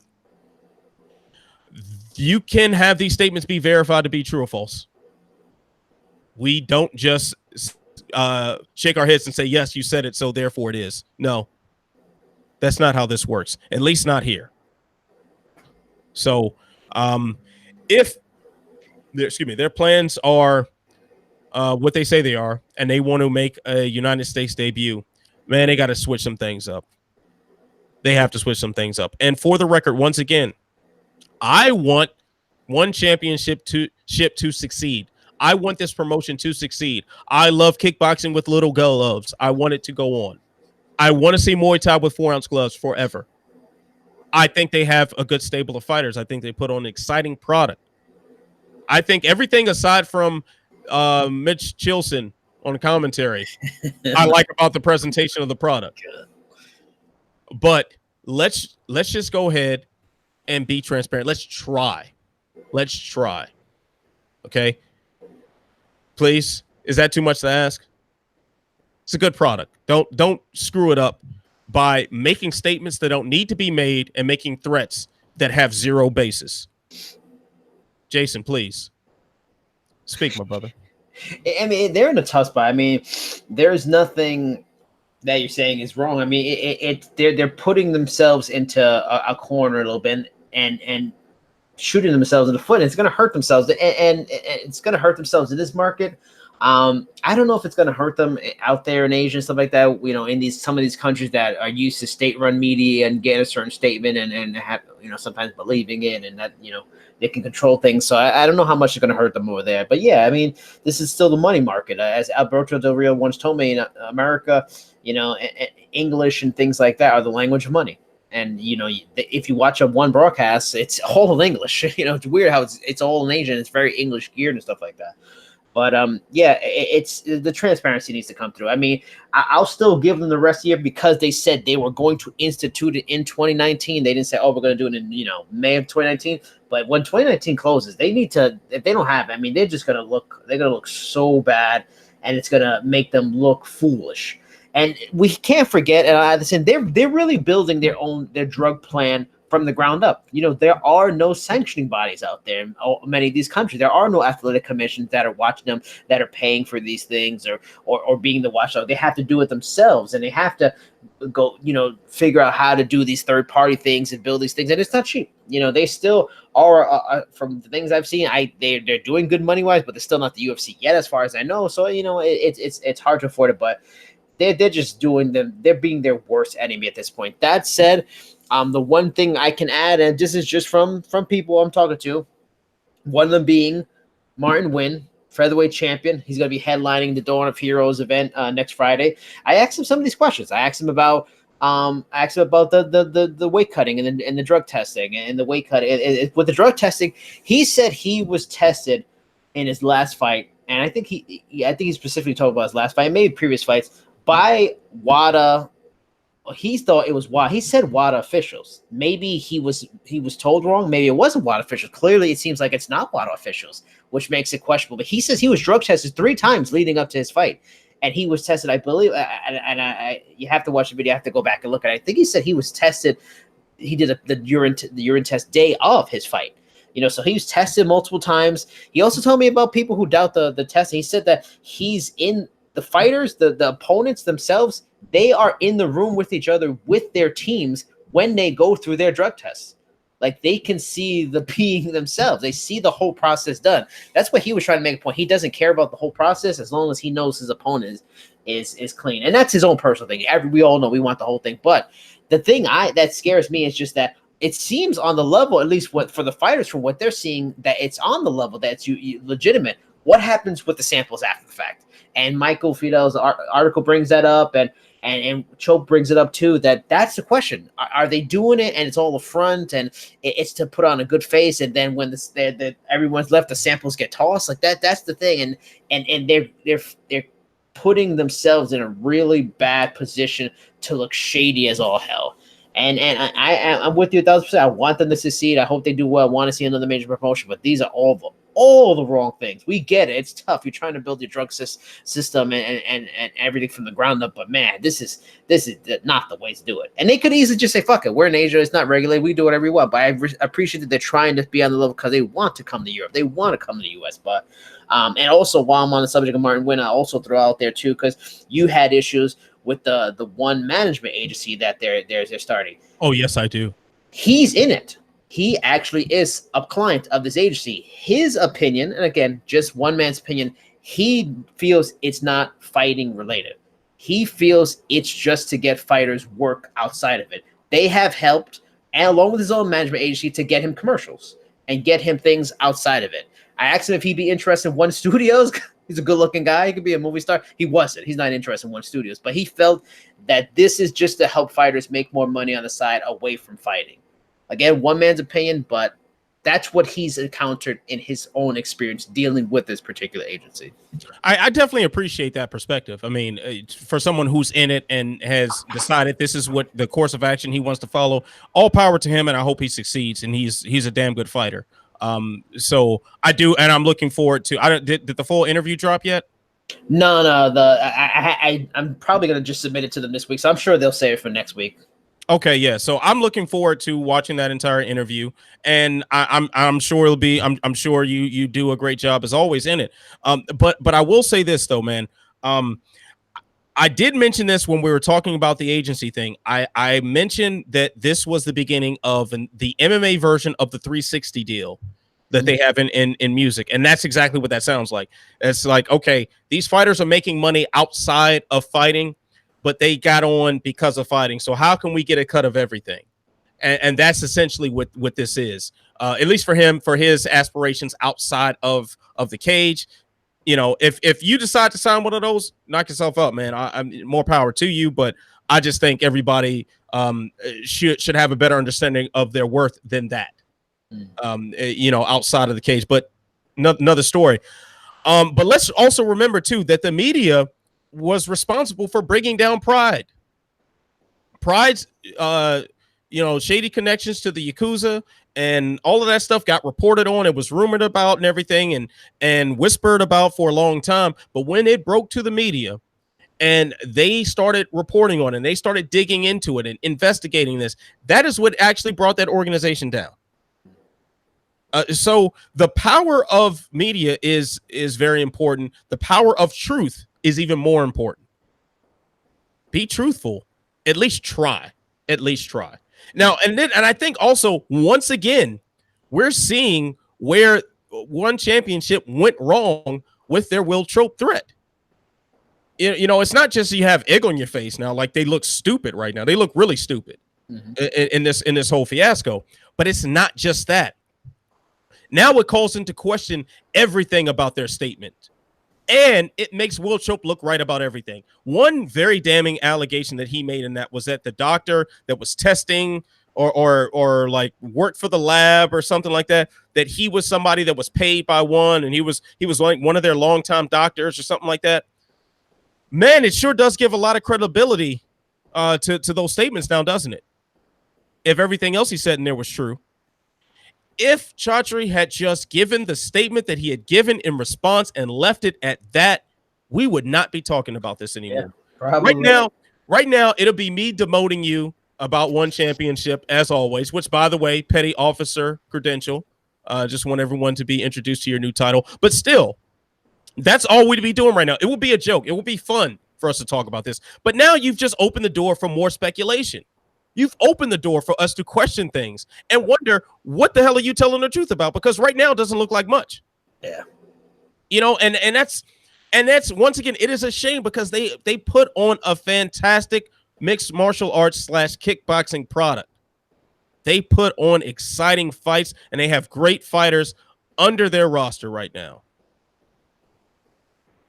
you can have these statements be verified to be true or false. We don't just shake our heads and say, yes, you said it, so therefore it is. No, that's not how this works, at least not here. So if their plans are what they say they are, and they want to make a United States debut, man, they got to switch some things up. They have to switch some things up. And for the record, once again, I want One Championship to succeed. I want this promotion to succeed. I love kickboxing with little gloves. I want it to go on. I want to see Muay Thai with 4-ounce gloves forever. I think they have a good stable of fighters. I think they put on an exciting product. I think everything aside from Mitch Chilson on commentary, I like about the presentation of the product. But let's just go ahead and be transparent. Let's try. Okay? Please. Is that too much to ask? It's a good product. Don't screw it up by making statements that don't need to be made and making threats that have zero basis. Jason, please. Speak, my brother. I mean, they're in a tough spot. I mean, there's nothing that you're saying is wrong. I mean, they're putting themselves into a corner a little bit and shooting themselves in the foot. And it's going to hurt themselves, and it's going to hurt themselves in this market. I don't know if it's going to hurt them out there in Asia and stuff like that. You know, in some of these countries that are used to state-run media and getting a certain statement and have, sometimes believing it, and that they can control things. So I don't know how much it's going to hurt them over there. But yeah, I mean, this is still the money market. As Alberto Del Rio once told me, in America, English and things like that are the language of money. And, if you watch one broadcast, it's all in English. It's weird how it's all in Asian. It's very English geared and stuff like that. But yeah, it's the transparency needs to come through. I mean, I'll still give them the rest of the year because they said they were going to institute it in 2019. They didn't say, we're going to do it in May of 2019. But when 2019 closes, they need to. If they don't have it, I mean, they're going to look so bad, and it's going to make them look foolish. And we can't forget, and I listen, they're really building their drug plan from the ground up. There are no sanctioning bodies out there in many of these countries. There are no athletic commissions that are watching them, that are paying for these things or being the watchdog. They have to do it themselves, and they have to go, figure out how to do these third-party things and build these things. And it's not cheap. They still are, from the things I've seen, they're doing good money-wise, but they're still not the UFC yet, as far as I know. So, it's hard to afford it, but they're just they're being their worst enemy at this point. That said, the one thing I can add, and this is just from people I'm talking to, one of them being Martin Wynn, featherweight champion. He's going to be headlining the Dawn of Heroes event next Friday. I asked him some of these questions. I asked him about the weight cutting and the drug testing and the weight cutting. With the drug testing, he said he was tested in his last fight, and I think he specifically talked about his last fight, maybe previous fights, by WADA. He thought it was WADA. He said WADA officials. Maybe he was told wrong. Maybe it wasn't WADA officials. Clearly, it seems like it's not WADA officials, which makes it questionable. But he says he was drug tested 3 times leading up to his fight, and he was tested, I believe. And you have to watch the video. You have to go back and look at it. I think he said he was tested. He did the urine test day of his fight. So he was tested multiple times. He also told me about people who doubt the testing. He said that he's in the fighters, the opponents themselves. They are in the room with each other, with their teams, when they go through their drug tests. Like, they can see the being themselves. They see the whole process done. That's what he was trying to make a point. He doesn't care about the whole process as long as he knows his opponent is clean. And that's his own personal thing. We all know we want the whole thing. But the thing that scares me is just that it seems on the level, at least for the fighters, from what they're seeing, that it's on the level that's legitimate. What happens with the samples after the fact? And Michael Fidel's article brings that up, and Chope brings it up too. That's the question: are they doing it, and it's all a front, and it's to put on a good face, and then when everyone's left, the samples get tossed like that? That's the thing, and they're putting themselves in a really bad position to look shady as all hell. And I'm with you 1,000%. I want them to succeed. I hope they do well. I want to see another major promotion, but these are all the wrong things. We get it. It's tough. You're trying to build your drug system and everything from the ground up. But man, this is not the way to do it. And they could easily just say, fuck it. We're in Asia. It's not regulated. We do whatever we want. But I appreciate that they're trying to be on the level because they want to come to Europe. They want to come to the U.S. But and also, while I'm on the subject of Martin Wynn, I also throw out there too, because you had issues with the one management agency that they're starting. Oh, yes, I do. He's in it. He actually is a client of this agency. His opinion, and again, just one man's opinion, he feels it's not fighting related. He feels it's just to get fighters work outside of it. They have helped, and along with his own management agency, to get him commercials and get him things outside of it. I asked him if he'd be interested in One Studios. He's a good-looking guy. He could be a movie star. He wasn't. He's not interested in One Studios. But he felt that this is just to help fighters make more money on the side away from fighting. Again, one man's opinion, but that's what he's encountered in his own experience dealing with this particular agency. I definitely appreciate that perspective. I mean, for someone who's in it and has decided this is what the course of action he wants to follow, all power to him, and I hope he succeeds, and he's a damn good fighter. So I do, and I'm looking forward to. Did the full interview drop yet? No. I'm probably gonna just submit it to them this week, so I'm sure they'll save it for next week. Okay, yeah. So I'm looking forward to watching that entire interview, and I'm sure it'll be. I'm sure you do a great job as always in it. But I will say this though, man. I did mention this when we were talking about the agency thing. I mentioned that this was the beginning of the MMA version of the 360 deal that they have in music. And that's exactly what that sounds like. It's like, okay, these fighters are making money outside of fighting, but they got on because of fighting. So how can we get a cut of everything? And that's essentially what this is, at least for him, for his aspirations outside of the cage. You know, if you decide to sign one of those, knock yourself up, man. I'm more power to you, but I just think everybody should have a better understanding of their worth than that. You know, outside of the cage, but another story. But let's also remember too that the media was responsible for bringing down Pride. Pride's, you know, shady connections to the Yakuza and all of that stuff got reported on. It was rumored about and everything and whispered about for a long time. But when it broke to the media and they started reporting on it and they started digging into it and investigating this, that is what actually brought that organization down. So the power of media is very important. The power of truth is even more important. Be truthful. At least try. At least try. Now, and I think also, once again, we're seeing where One Championship went wrong with their Will Trope threat. You know, it's not just you have egg on your face now, like they look stupid right now. They look really stupid in this whole fiasco. But it's not just that. Now it calls into question everything about their statement. And it makes Will Trope look right about everything. One very damning allegation that he made in that was that the doctor that was testing or like worked for the lab or something like that, that he was somebody that was paid by one and he was like one of their longtime doctors or something like that. Man, it sure does give a lot of credibility to those statements now, doesn't it? If everything else he said in there was true. If Chaudhry had just given the statement that he had given in response and left it at that, we would not be talking about this anymore. Yeah, right now, it'll be me demoting you about One Championship, as always, which, by the way, petty officer credential. Just want everyone to be introduced to your new title. But still, that's all we'd be doing right now. It would be a joke. It would be fun for us to talk about this. But now you've just opened the door for more speculation. You've opened the door for us to question things and wonder what the hell are you telling the truth about? Because right now it doesn't look like much. Yeah. You know, and that's once again, it is a shame because they put on a fantastic mixed martial arts / kickboxing product. They put on exciting fights and they have great fighters under their roster right now.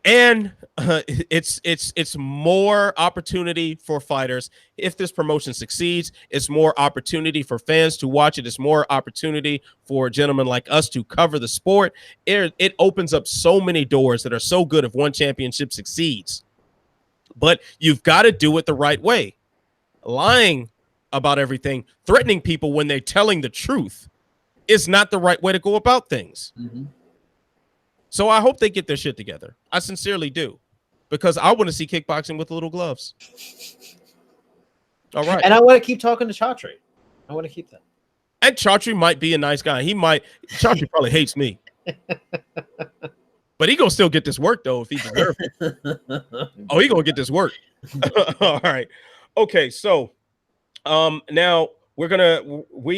And it's more opportunity for fighters. If this promotion succeeds, it's more opportunity for fans to watch it. It's more opportunity for gentlemen like us to cover the sport. It opens up so many doors that are so good if One Championship succeeds. But you've got to do it the right way. Lying about everything, threatening people when they're telling the truth is not the right way to go about things. Mm-hmm. So I hope they get their shit together. I sincerely do, because I want to see kickboxing with little gloves. All right. And I want to keep talking to Chatri. I want to keep that. And Chatri might be a nice guy. Chatri probably hates me. But he gonna still get this work though if he deserves it. Oh, he gonna get this work. All right. Okay, so now we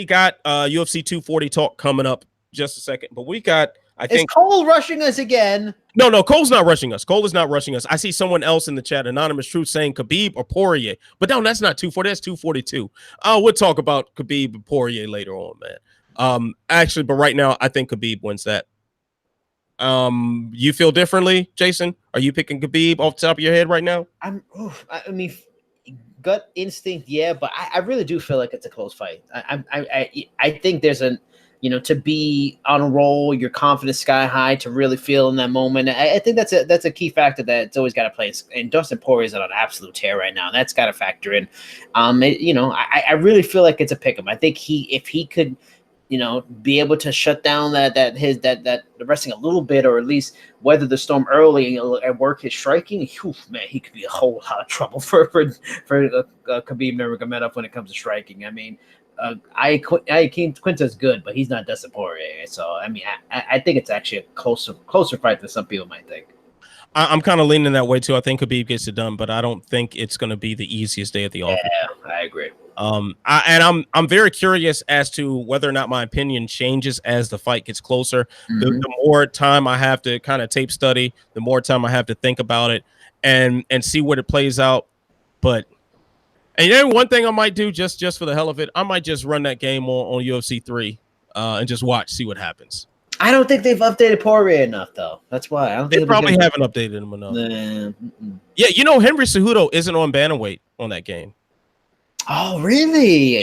got UFC 240 talk coming up just a second, but we got Is Cole rushing us again? No, Cole's not rushing us. Cole is not rushing us. I see someone else in the chat, Anonymous Truth, saying Khabib or Poirier. But no, that's not 240. That's 242. We'll talk about Khabib and Poirier later on, man. Actually, but right now, I think Khabib wins that. You feel differently, Jason? Are you picking Khabib off the top of your head right now? I mean, gut instinct, yeah, but I really do feel like it's a close fight. I think there's to be on a roll, your confidence sky high, to really feel in that moment. I think that's a key factor that's always got to play. And Dustin Poirier is on an absolute tear right now. That's got to factor in. I really feel like it's a pick 'em. I think if he could, be able to shut down the wrestling a little bit, or at least weather the storm early and work his striking, man, he could be a whole lot of trouble for Khabib Nurmagomedov when it comes to striking. I mean, Quinta's good, but he's not Dustin Poirier. So I mean, I think it's actually a closer fight than some people might think. I'm kind of leaning that way too. I think Khabib gets it done, but I don't think it's going to be the easiest day at the office. Yeah, I agree. I'm very curious as to whether or not my opinion changes as the fight gets closer. Mm-hmm. The more time I have to kind of tape study, the more time I have to think about it and see what it plays out. But and then one thing I might do just for the hell of it, I might just run that game on UFC 3 and just see what happens. I don't think they've updated Poirier enough, though. That's why I don't think they probably haven't updated him enough. Yeah, Henry Cejudo isn't on bantamweight on that game. Oh, really?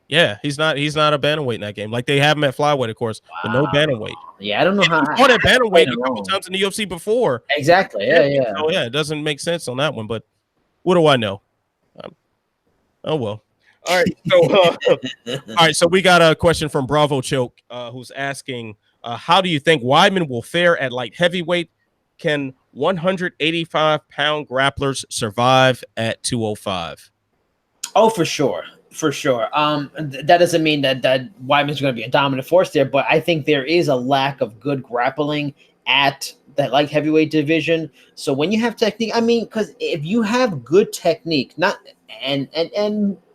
Yeah. He's not a bantamweight in that game. Like they have him at flyweight, of course, but no bantamweight. Yeah, I don't know how. He's on at bantamweight a couple times in the UFC before. Exactly. Yeah. So yeah, it doesn't make sense on that one. But what do I know? Oh well. All right. So, So we got a question from Bravo Choke, who's asking, how do you think Weidman will fare at light heavyweight? Can 185-pound grapplers survive at 205? Oh, for sure. That doesn't mean that Weidman's going to be a dominant force there, but I think there is a lack of good grappling at that light heavyweight division. So when you have technique, I mean, because if you have good technique, and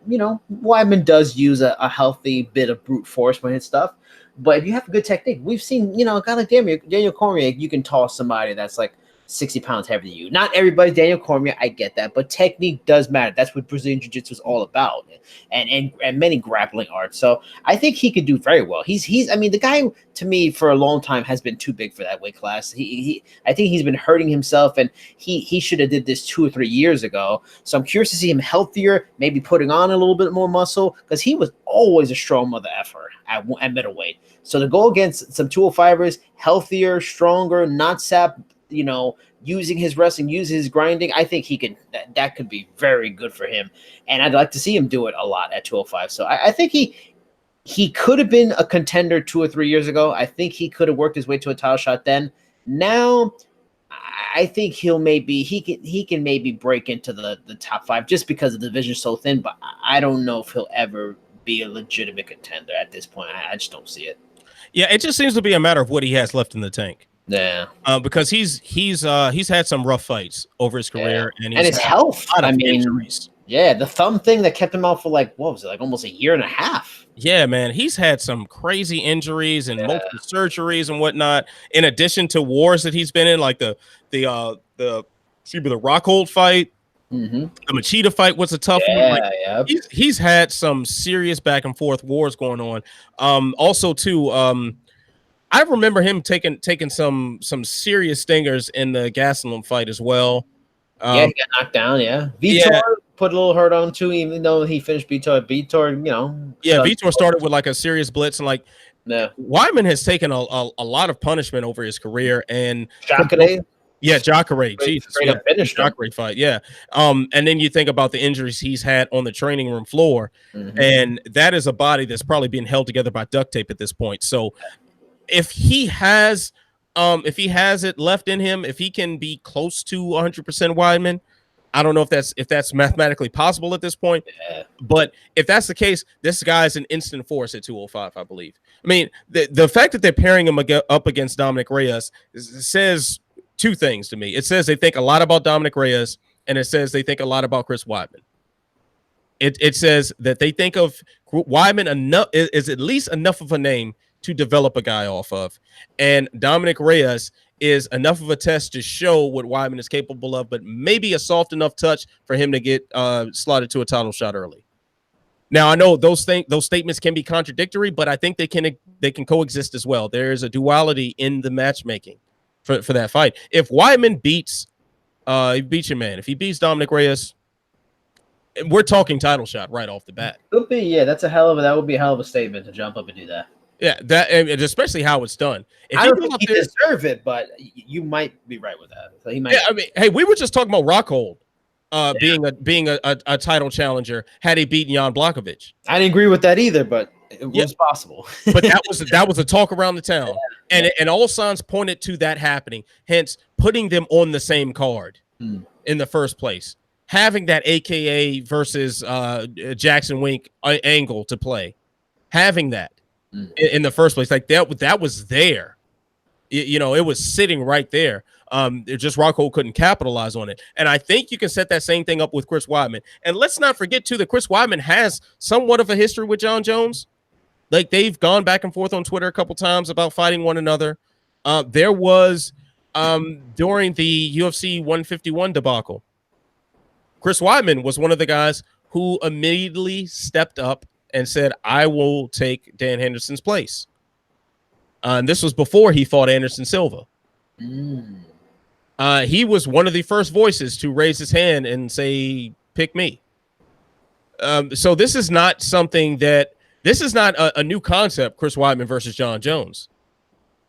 Weidman does use a healthy bit of brute force when his stuff. But if you have good technique, we've seen, a guy like Daniel Cormier, you can toss somebody that's like 60 pounds heavier than you. Not everybody's Daniel Cormier, I get that, but technique does matter. That's what Brazilian Jiu-Jitsu is all about, and many grappling arts. So I think he could do very well. I mean, the guy to me for a long time has been too big for that weight class. I think he's been hurting himself, and he should have did this 2 or 3 years ago. So I'm curious to see him healthier, maybe putting on a little bit more muscle, because he was always a strong mother effer at middleweight. So to go against some 205ers, healthier, stronger, not sap, using his wrestling, using his grinding, I think he can. That could be very good for him, and I'd like to see him do it a lot at 205. So I think he could have been a contender 2 or 3 years ago. I think he could have worked his way to a title shot then. Now, I think he can maybe break into the top 5 just because the division's so thin. But I don't know if he'll ever be a legitimate contender at this point. I just don't see it. Yeah, it just seems to be a matter of what he has left in the tank. Yeah, because he's had some rough fights over his career, and his health. I mean, injuries. Yeah, the thumb thing that kept him out for like, what was it, like almost a year and a half. Yeah, man, he's had some crazy injuries and multiple surgeries and whatnot. In addition to wars that he's been in, like the Rockhold fight, Mm-hmm. the Machida fight was a tough one. Like he's had some serious back and forth wars going on. Also too, I remember him taking some serious stingers in the Gastelum fight as well. Yeah, he got knocked down. Yeah, Vitor put a little hurt on him too, even though he finished Vitor. Vitor, you know, Vitor started with like a serious blitz, and like Weidman has taken a lot of punishment over his career. And Jacare, Jesus, Jacare fight, and then you think about the injuries he's had on the training room floor, and that is a body that's probably being held together by duct tape at this point. So if he has it left in him, if he can be close to 100% Weidman, I don't know if that's mathematically possible at this point. But if that's the case, this guy's an instant force at 205, I believe. I mean, the fact that they're pairing him up against Dominic Reyes says two things to me. It says they think a lot about Dominic Reyes, and it says they think a lot about Chris Weidman. It says that they think of Weidman enough is at least enough of a name to develop a guy off of, and Dominic Reyes is enough of a test to show what Weidman is capable of, but maybe a soft enough touch for him to get slotted to a title shot early. Now, I know those statements can be contradictory, but I think they can coexist as well. There is a duality in the matchmaking for that fight. If Weidman beats your man, if he beats Dominic Reyes, we're talking title shot right off the bat. That would be a hell of a statement to jump up and do that. Yeah, that, and especially how it's done. I don't think he deserve it, but you might be right with that. So he might. Yeah, I mean, hey, we were just talking about Rockhold being a title challenger had he beaten Jan Blachowicz. I didn't agree with that either, but it was possible. But that was a talk around the town, and all signs pointed to that happening. Hence, putting them on the same card in the first place, having that AKA versus Jackson Wink angle to play, having that. In the first place, like that was there, it was sitting right there. It just Rockhold couldn't capitalize on it, and I think you can set that same thing up with Chris Weidman. And let's not forget too that Chris Weidman has somewhat of a history with John Jones. Like they've gone back and forth on Twitter a couple times about fighting one another. There was during the UFC 151 debacle, Chris Weidman was one of the guys who immediately stepped up and said, I will take Dan Henderson's place. And this was before he fought Anderson Silva. He was one of the first voices to raise his hand and say, pick me. So this is not a new concept, Chris Weidman versus John Jones.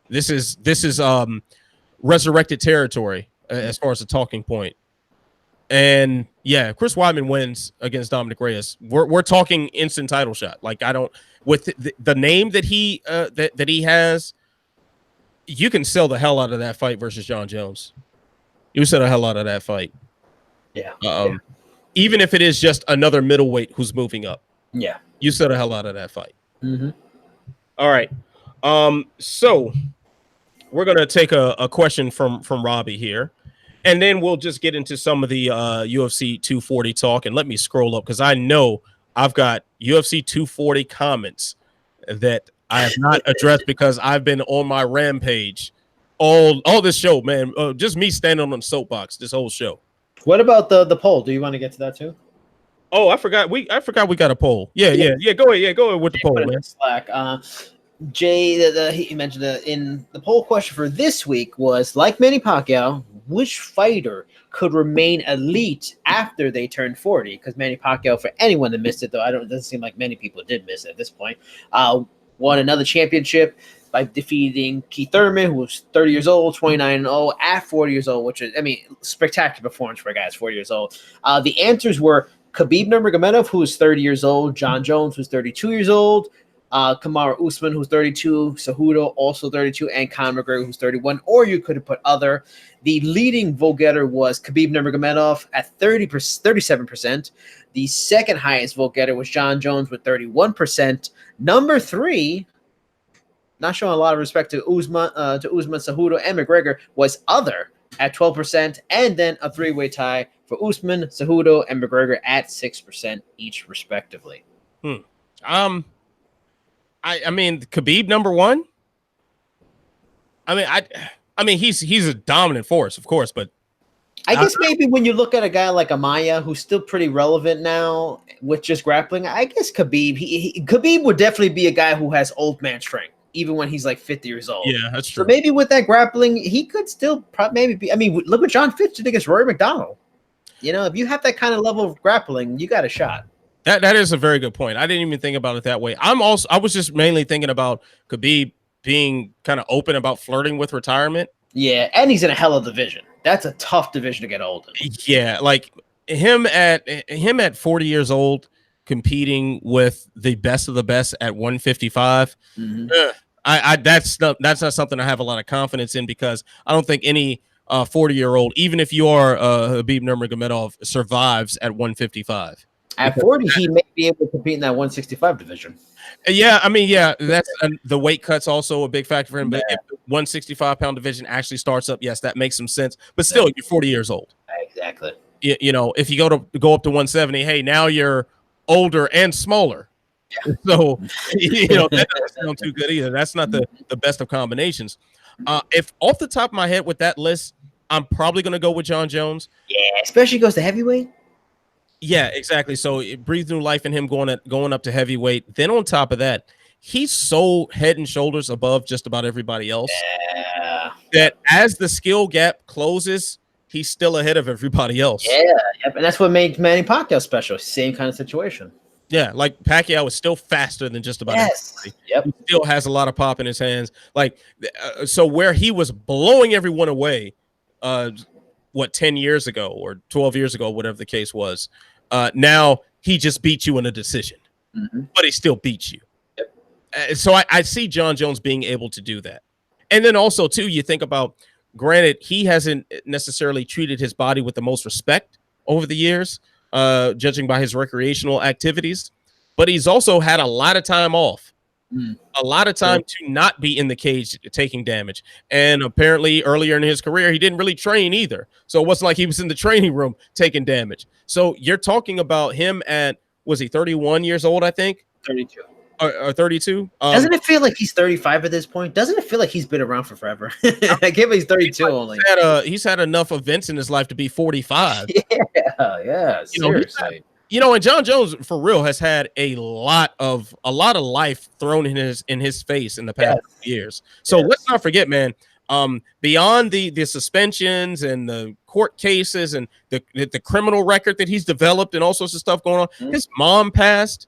This is resurrected territory as far as the talking point. And yeah, Chris Weidman wins against Dominic Reyes. We're talking instant title shot. Like with the name that he that he has, you can sell the hell out of that fight versus John Jones. You sell the hell out of that fight. Yeah. Even if it is just another middleweight who's moving up. Yeah. You sell the hell out of that fight. All right. So we're gonna take a question from Robbie here. And then we'll just get into some of the UFC 240 talk. And let me scroll up because I know I've got UFC 240 comments that I have not addressed because I've been on my rampage all this show, man. Just me standing on the soapbox this whole show. What about the poll? Do you want to get to that too? Oh, I forgot we got a poll. Yeah. Go ahead with the poll, man. Slack. Jay, he mentioned in the poll question for this week was, like Manny Pacquiao, which fighter could remain elite after they turned 40? Because Manny Pacquiao, for anyone that missed it, though, it doesn't seem like many people did miss it at this point, won another championship by defeating Keith Thurman, who was 30 years old, 29-0 at 40 years old, which is, spectacular performance for a guy that's 40 years old. The answers were Khabib Nurmagomedov, who is 30 years old, John Jones, who's 32 years old, Kamaru Usman, who's 32, Cejudo, also 32, and Conor McGregor, who's 31. Or you could have put other. The leading vote getter was Khabib Nurmagomedov at 37%. The second highest vote getter was John Jones with 31%. Number 3, not showing a lot of respect to Usman, Cejudo, and McGregor, was other at 12%, and then a three-way tie for Usman, Cejudo, and McGregor at 6% each, respectively. I mean, Khabib number one. I mean, he's a dominant force, of course, but I guess maybe when you look at a guy like Amaya, who's still pretty relevant now with just grappling, I guess Khabib, Khabib would definitely be a guy who has old man strength, even when he's like 50 years old. Yeah, that's true. So maybe with that grappling, he could still maybe be. I mean, look what John Fitch did against Rory McDonald. You know, if you have that kind of level of grappling, you got a shot. That is a very good point. I didn't even think about it that way. I was just mainly thinking about Khabib being kind of open about flirting with retirement. Yeah, and he's in a hell of a division. That's a tough division to get old in. Yeah, like him at 40 years old, competing with the best of the best at 155. That's not something I have a lot of confidence in, because I don't think any 40-year-old, even if you are Khabib Nurmagomedov, survives at 155. At 40, he may be able to compete in that 165 division. Yeah, I mean, yeah, that's the weight cut's also a big factor for him. But if the 165-pound division actually starts up, yes, that makes some sense. But still, you're 40 years old. Exactly. You know, if you go up to 170, hey, now you're older and smaller. Yeah. So, you know, that doesn't sound too good either. That's not the best of combinations. If off the top of my head with that list, I'm probably going to go with John Jones. Yeah, especially goes to heavyweight. Yeah, exactly. So it breathes new life in him going up to heavyweight. Then on top of that, he's so head and shoulders above just about everybody else that as the skill gap closes, he's still ahead of everybody else. Yeah, and that's what made Manny Pacquiao special. Same kind of situation. Yeah, like Pacquiao is still faster than just about everybody. Yep. He still has a lot of pop in his hands. Like, so where he was blowing everyone away, 10 years ago or 12 years ago, whatever the case was, now he just beat you in a decision, but he still beats you. Yep. So I see John Jones being able to do that. And then also, too, you think about, granted, he hasn't necessarily treated his body with the most respect over the years, judging by his recreational activities, but he's also had a lot of time off, a lot of time to not be in the cage taking damage. And apparently earlier in his career, he didn't really train either. So it wasn't like he was in the training room taking damage. So you're talking about him at, was he 31 years old, I think? 32. Or 32? Doesn't it feel like he's 35 at this point? Doesn't it feel like he's been around for forever? I can't believe he's 32 only. He's had enough events in his life to be 45. Yeah, seriously. And John Jones, for real, has had a lot of life thrown in his face in the past years. So let's not forget, man, beyond the suspensions and the court cases and the criminal record that he's developed and all sorts of stuff going on, his mom passed.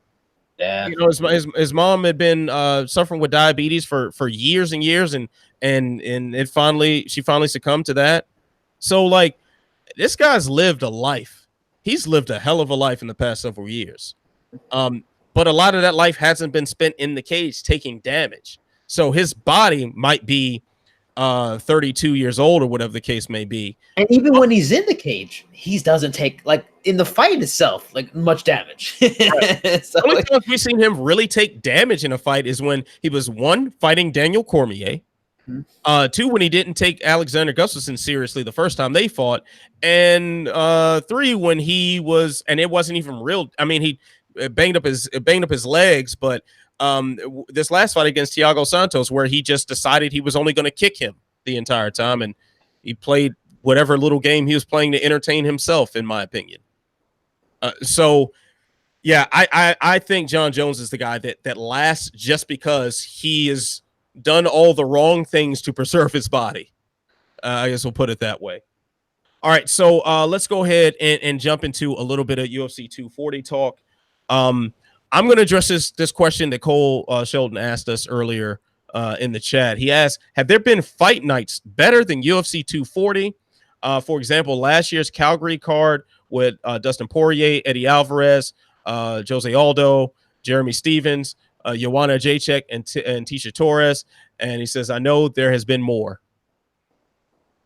Yeah, you know, his mom had been suffering with diabetes for years and years, and she finally succumbed to that. So, like, this guy's lived a life. He's lived a hell of a life in the past several years. But a lot of that life hasn't been spent in the cage taking damage. So his body might be 32 years old or whatever the case may be. And even when he's in the cage, he doesn't take, like, in the fight itself, like, much damage. Right. So, the only time we've seen him really take damage in a fight is when he was, 1, fighting Daniel Cormier, 2, when he didn't take Alexander Gustafsson seriously the first time they fought, and 3, when he was, and it wasn't even real. I mean, he banged up his legs, but this last fight against Thiago Santos, where he just decided he was only going to kick him the entire time, and he played whatever little game he was playing to entertain himself, in my opinion. So, yeah, I think John Jones is the guy that lasts just because he has done all the wrong things to preserve his body. I guess we'll put it that way. All right, so let's go ahead and jump into a little bit of UFC 240 talk. I'm going to address this question that Cole Sheldon asked us earlier in the chat. He asked, have there been fight nights better than UFC 240? For example, last year's Calgary card with Dustin Poirier, Eddie Alvarez, Jose Aldo, Jeremy Stevens, Joanna Jacek, and Tisha Torres. And he says, I know there has been more.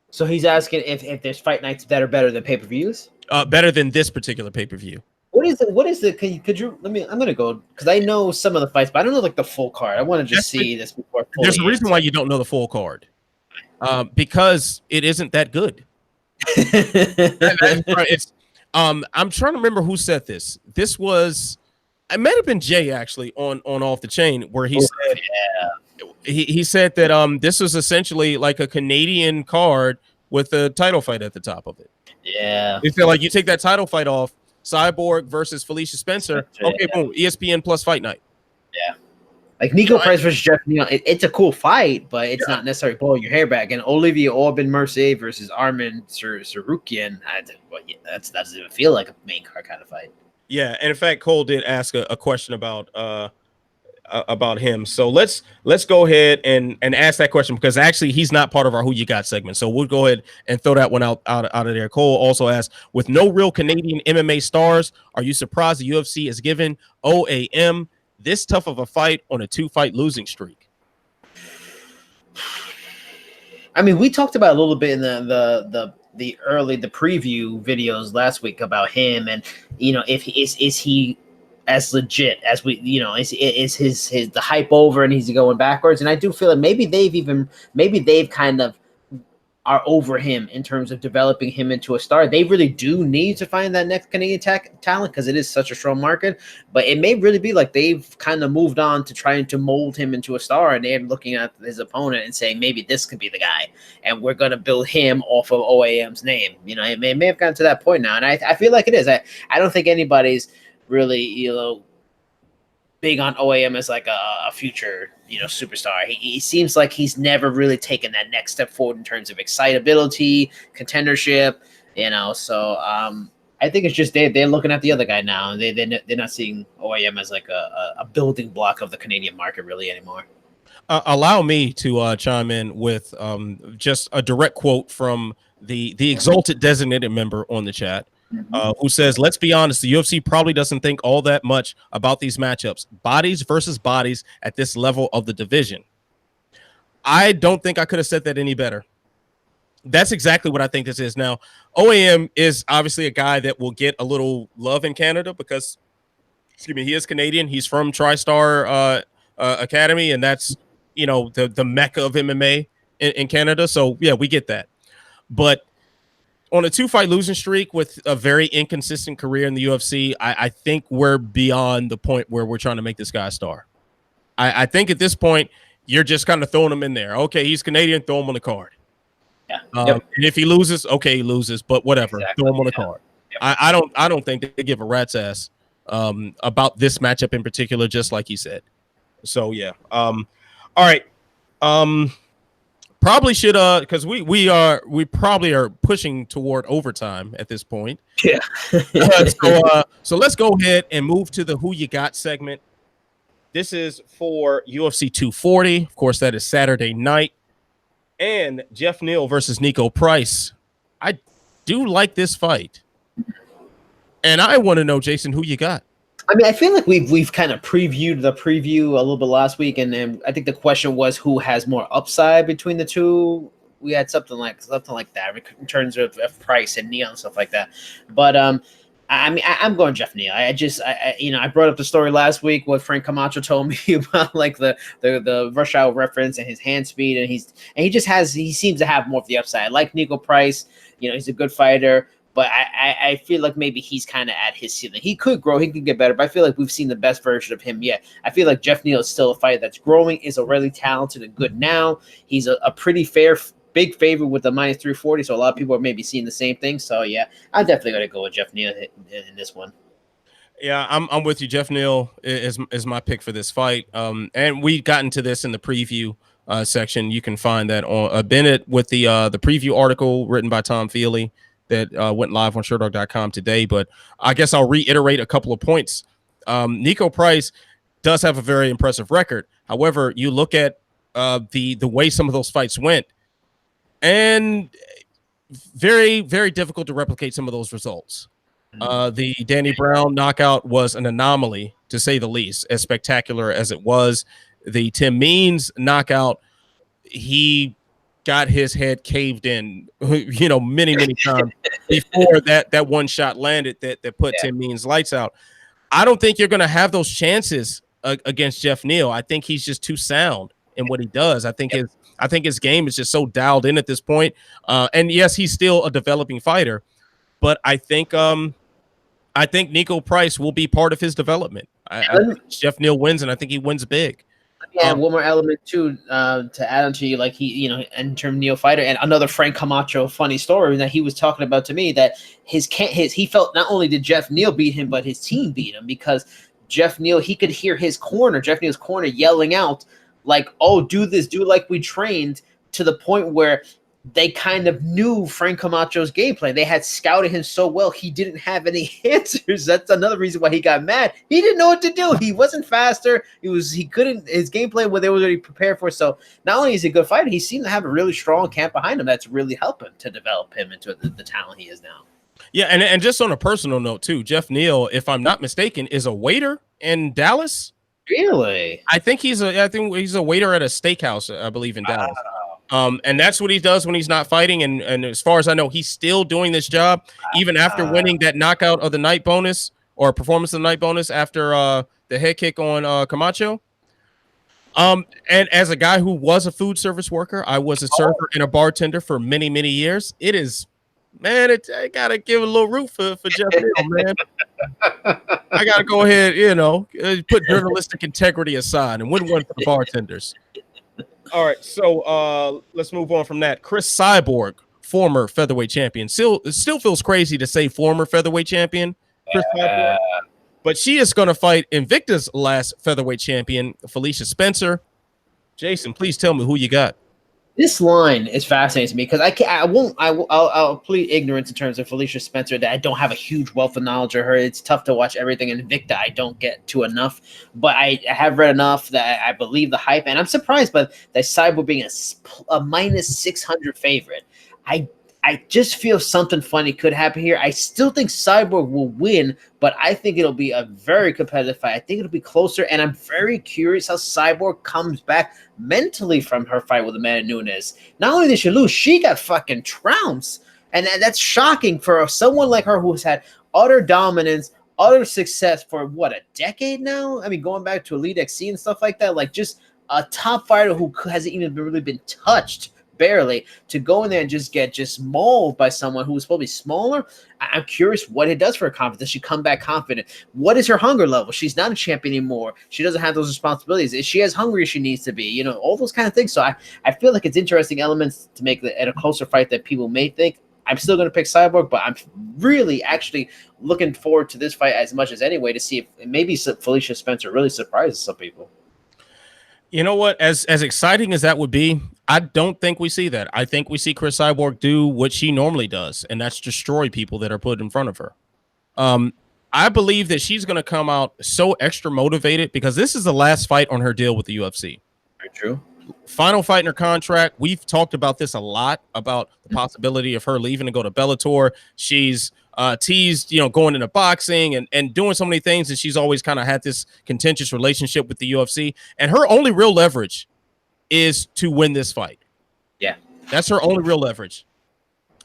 So he's asking if there's fight nights that are better than pay-per-views? Better than this particular pay-per-view. What is it? Could you let me? I'm gonna go because I know some of the fights, but I don't know like the full card. I want to just see this before. There's a reason why you don't know the full card, because it isn't that good. It's I'm trying to remember who said this. This was it might have been Jay actually on Off the Chain, where he said he said that this was essentially like a Canadian card with a title fight at the top of it. Yeah. He feel like you take that title fight off, Cyborg versus Felicia Spencer. Okay, boom, ESPN Plus Fight Night. Yeah. Like Nico Price versus Jeff Neal, it's a cool fight, but it's not necessarily pulling your hair back. And Olivier Aubin-Mercier versus Armin Sarukian, that doesn't even feel like a main card kind of fight. Yeah, and in fact, Cole did ask a question about him. So let's go ahead and ask that question, because actually he's not part of our Who You Got segment. So we'll go ahead and throw that one out of there. Cole also asked, with no real Canadian MMA stars, are you surprised the UFC has given OAM this tough of a fight on a 2-fight losing streak? I mean, we talked about a little bit in the preview videos last week about him, and if is he as legit as we, is his the hype over and he's going backwards? And I do feel like maybe they've kind of are over him in terms of developing him into a star. They really do need to find that next Canadian talent, because it is such a strong market. But it may really be like they've kind of moved on to trying to mold him into a star, and they're looking at his opponent and saying, maybe this could be the guy, and we're going to build him off of OAM's name. It may have gotten to that point now, and I feel like it is. I don't think anybody's really, big on OAM as like a future, superstar. He seems like he's never really taken that next step forward in terms of excitability, contendership, So I think it's just they're looking at the other guy now, and they're not seeing OAM as like a building block of the Canadian market really anymore. Allow me to chime in with just a direct quote from the exalted designated member on the chat. Who says, let's be honest, the UFC probably doesn't think all that much about these matchups, bodies versus bodies at this level of the division. I don't think I could have said that any better. That's exactly what I think this is. Now, OAM is obviously a guy that will get a little love in Canada because, he is Canadian. He's from TriStar Academy, and that's, the mecca of MMA in Canada. So, yeah, we get that. But on a 2-fight losing streak with a very inconsistent career in the UFC, I think we're beyond the point where we're trying to make this guy a star. I think at this point, you're just kind of throwing him in there. Okay, he's Canadian, throw him on the card. Yeah. And if he loses, okay, he loses, but whatever, throw him on the card. Yep. I don't think they give a rat's ass about this matchup in particular, just like he said. So yeah. All right. Probably should because we probably are pushing toward overtime at this point. Yeah. So let's go ahead and move to the Who You Got segment. This is for UFC 240. Of course, that is Saturday night. And Jeff Neal versus Nico Price. I do like this fight. And I want to know, Jason, who you got? I mean, I feel like we've kind of previewed the preview a little bit last week, and then I think the question was who has more upside between the two. We had something like that in terms of Price and Neal and stuff like that. But I mean, I'm going Jeff Neal. I brought up the story last week what Frank Camacho told me about like the rush hour reference and his hand speed, and he seems to have more of the upside. Like Nico Price, he's a good fighter. But I feel like maybe he's kind of at his ceiling. He could grow. He could get better. But I feel like we've seen the best version of him yet. I feel like Jeff Neal is still a fighter that's growing, is already talented and good now. He's a pretty fair, big favorite with the -340. So a lot of people are maybe seeing the same thing. So, yeah, I'm definitely going to go with Jeff Neal in this one. Yeah, I'm with you. Jeff Neal is my pick for this fight. And we got into this in the preview section. You can find that on Bennett with the preview article written by Tom Feely that went live on Sherdog.com today. But I guess I'll reiterate a couple of points. Nico Price does have a very impressive record. However, you look at the way some of those fights went, and very, very difficult to replicate some of those results. The Danny Brown knockout was an anomaly, to say the least, as spectacular as it was. The Tim Means knockout, he got his head caved in, many times before that one shot landed that put Tim Means lights out. I don't think you're going to have those chances against Jeff Neal. I think he's just too sound in what he does. I think I think his game is just so dialed in at this point. And yes, he's still a developing fighter, but I think Nico Price will be part of his development. I think Jeff Neal wins, and I think he wins big. Yeah, one more element too to add on to you, like in terms of Neo fighter, and another Frank Camacho funny story that he was talking about to me, that he felt not only did Jeff Neal beat him, but his team beat him, because Jeff Neal's corner yelling out like, "Oh, do this, do like we trained," to the point where they kind of knew Frank Camacho's game plan. They had scouted him so well, he didn't have any answers. That's another reason why he got mad. He didn't know what to do. He wasn't faster. He couldn't, his game plan, what they were already prepared for. So not only is he a good fighter, he seemed to have a really strong camp behind him that's really helping to develop him into the talent he is now. Yeah, and just on a personal note too, Jeff Neal, if I'm not mistaken, is a waiter in Dallas. Really? I think he's a waiter at a steakhouse, I believe, in Dallas. And that's what he does when he's not fighting. And as far as I know, he's still doing this job even after winning that knockout of the night bonus, or performance of the night bonus, after the head kick on Camacho. And as a guy who was a food service worker, I was a server and a bartender for many, many years. It is, man, I gotta give a little root for Jeff Neal, man. I gotta go ahead, put journalistic integrity aside and win one for the bartenders. All right, so let's move on from that. Chris Cyborg, former featherweight champion. Still feels crazy to say former featherweight champion, Chris Cyborg. But she is going to fight Invicta's last featherweight champion, Felicia Spencer. Jason, please tell me who you got. This line is fascinating to me because I'll plead ignorance in terms of Felicia Spencer, that I don't have a huge wealth of knowledge of her. It's tough to watch everything in Invicta. I don't get to enough, but I have read enough that I believe the hype, and I'm surprised by that Cyborg being a minus 600 favorite. I just feel something funny could happen here. I still think Cyborg will win, but I think it'll be a very competitive fight. I think it'll be closer, and I'm very curious how Cyborg comes back mentally from her fight with Amanda Nunes. Not only did she lose, she got fucking trounced, and that's shocking for someone like her who's had utter dominance, utter success for, what, a decade now? I mean, going back to Elite XC and stuff like that, like just a top fighter who hasn't even really been touched, barely, to go in there and just get mauled by someone who was probably smaller. I'm curious what it does for her confidence. Does she come back confident? What is her hunger level? She's not a champion anymore. She doesn't have those responsibilities. Is she as hungry as she needs to be? All those kind of things. So I feel like it's interesting elements to make at a closer fight that people may think. I'm still going to pick Cyborg, but I'm really actually looking forward to this fight as much as any way to see if maybe Felicia Spencer really surprises some people. You know what? As exciting as that would be, I don't think we see that. I think we see Chris Cyborg do what she normally does, and that's destroy people that are put in front of her. I believe that she's going to come out so extra motivated because this is the last fight on her deal with the UFC. Very true. Final fight in her contract. We've talked about this a lot, about the possibility of her leaving to go to Bellator. She's teased, going into boxing and doing so many things, and she's always kind of had this contentious relationship with the UFC. And her only real leverage is to win this fight. Yeah, that's her only real leverage.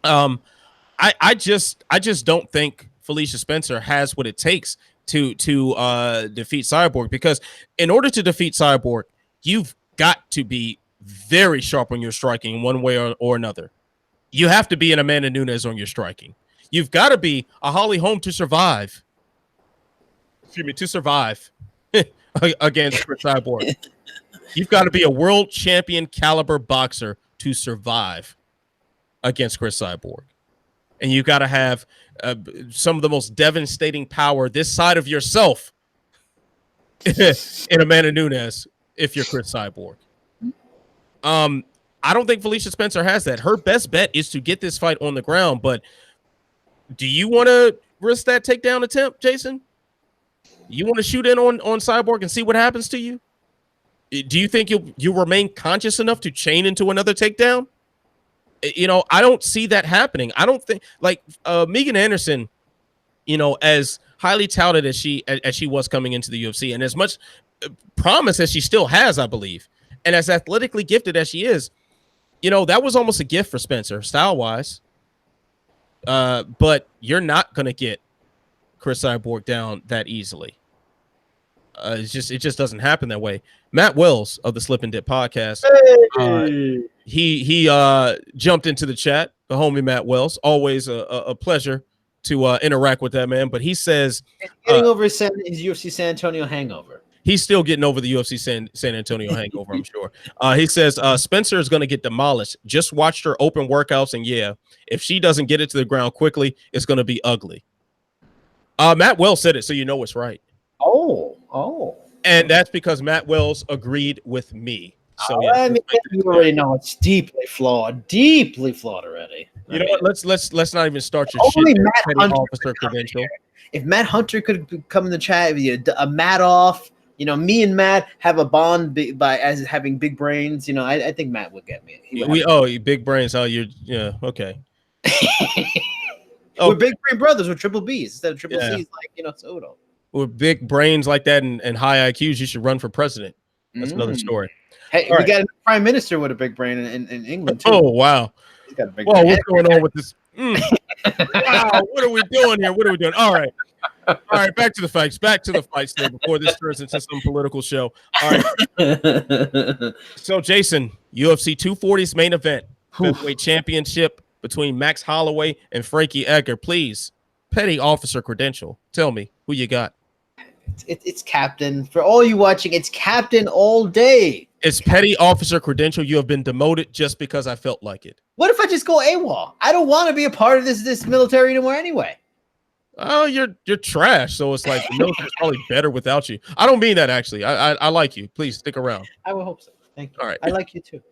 I just don't think Felicia Spencer has what it takes to defeat Cyborg, because in order to defeat Cyborg, you've got to be very sharp on your striking one way or another. You have to be an Amanda Nunes on your striking. You've got to be a Holly Holm to survive. To survive against Chris Cyborg. You've got to be a world champion caliber boxer to survive against Chris Cyborg. And you've got to have some of the most devastating power this side of yourself in Amanda Nunes if you're Chris Cyborg. I don't think Felicia Spencer has that. Her best bet is to get this fight on the ground, but do you want to risk that takedown attempt, Jason? You want to shoot in on Cyborg and see what happens to you? Do you think you'll remain conscious enough to chain into another takedown? I don't see that happening. I don't think, like, Megan Anderson, as highly touted as she was coming into the UFC, and as much promise as she still has, I believe, and as athletically gifted as she is, that was almost a gift for Spencer, style-wise. But you're not going to get Chris Cyborg down that easily. It just doesn't happen that way. Matt Wells of the Slip and Dip podcast, he jumped into the chat. The homie Matt Wells, always a pleasure to interact with that man. But he says getting over his UFC San Antonio hangover. He's still getting over the UFC San Antonio hangover, I'm sure. He says Spencer is going to get demolished. Just watched her open workouts, and yeah, if she doesn't get it to the ground quickly, it's going to be ugly. Matt Wells said it, so you know it's right. Oh. And that's because Matt Wells agreed with me. So I mean, you already know it's deeply flawed already. You know what? Let's not even start your only shit. Matt Hunter officer credential. If Matt Hunter could come in the chat, a Matt off. You know, me and Matt have a bond by as having big brains. You know, I think Matt would get me. You big brains. Oh, okay. We're big brain brothers. We're triple Bs instead of triple Cs, like Soto. With big brains like that and high IQs, you should run for president. That's another story. Hey, we got a prime minister with a big brain in England too. Oh wow! He's got a big brain. What's going on with this? Wow, what are we doing here? What are we doing? All right. Back to the fights. There before this turns into some political show. All right. So, Jason, UFC 240's main event, featherweight championship between Max Holloway and Frankie Edgar. Please, petty officer credential. Tell me who you got. It's Captain. For all you watching, it's Captain all day. It's petty officer credential. You have been demoted just because I felt like it. What if I just go AWOL? I don't want to be a part of this military anymore anyway. Oh, you're trash. So it's like the military's probably better without you. I don't mean that actually. I like you. Please stick around. I will hope so. Thank you. All right. I like you too.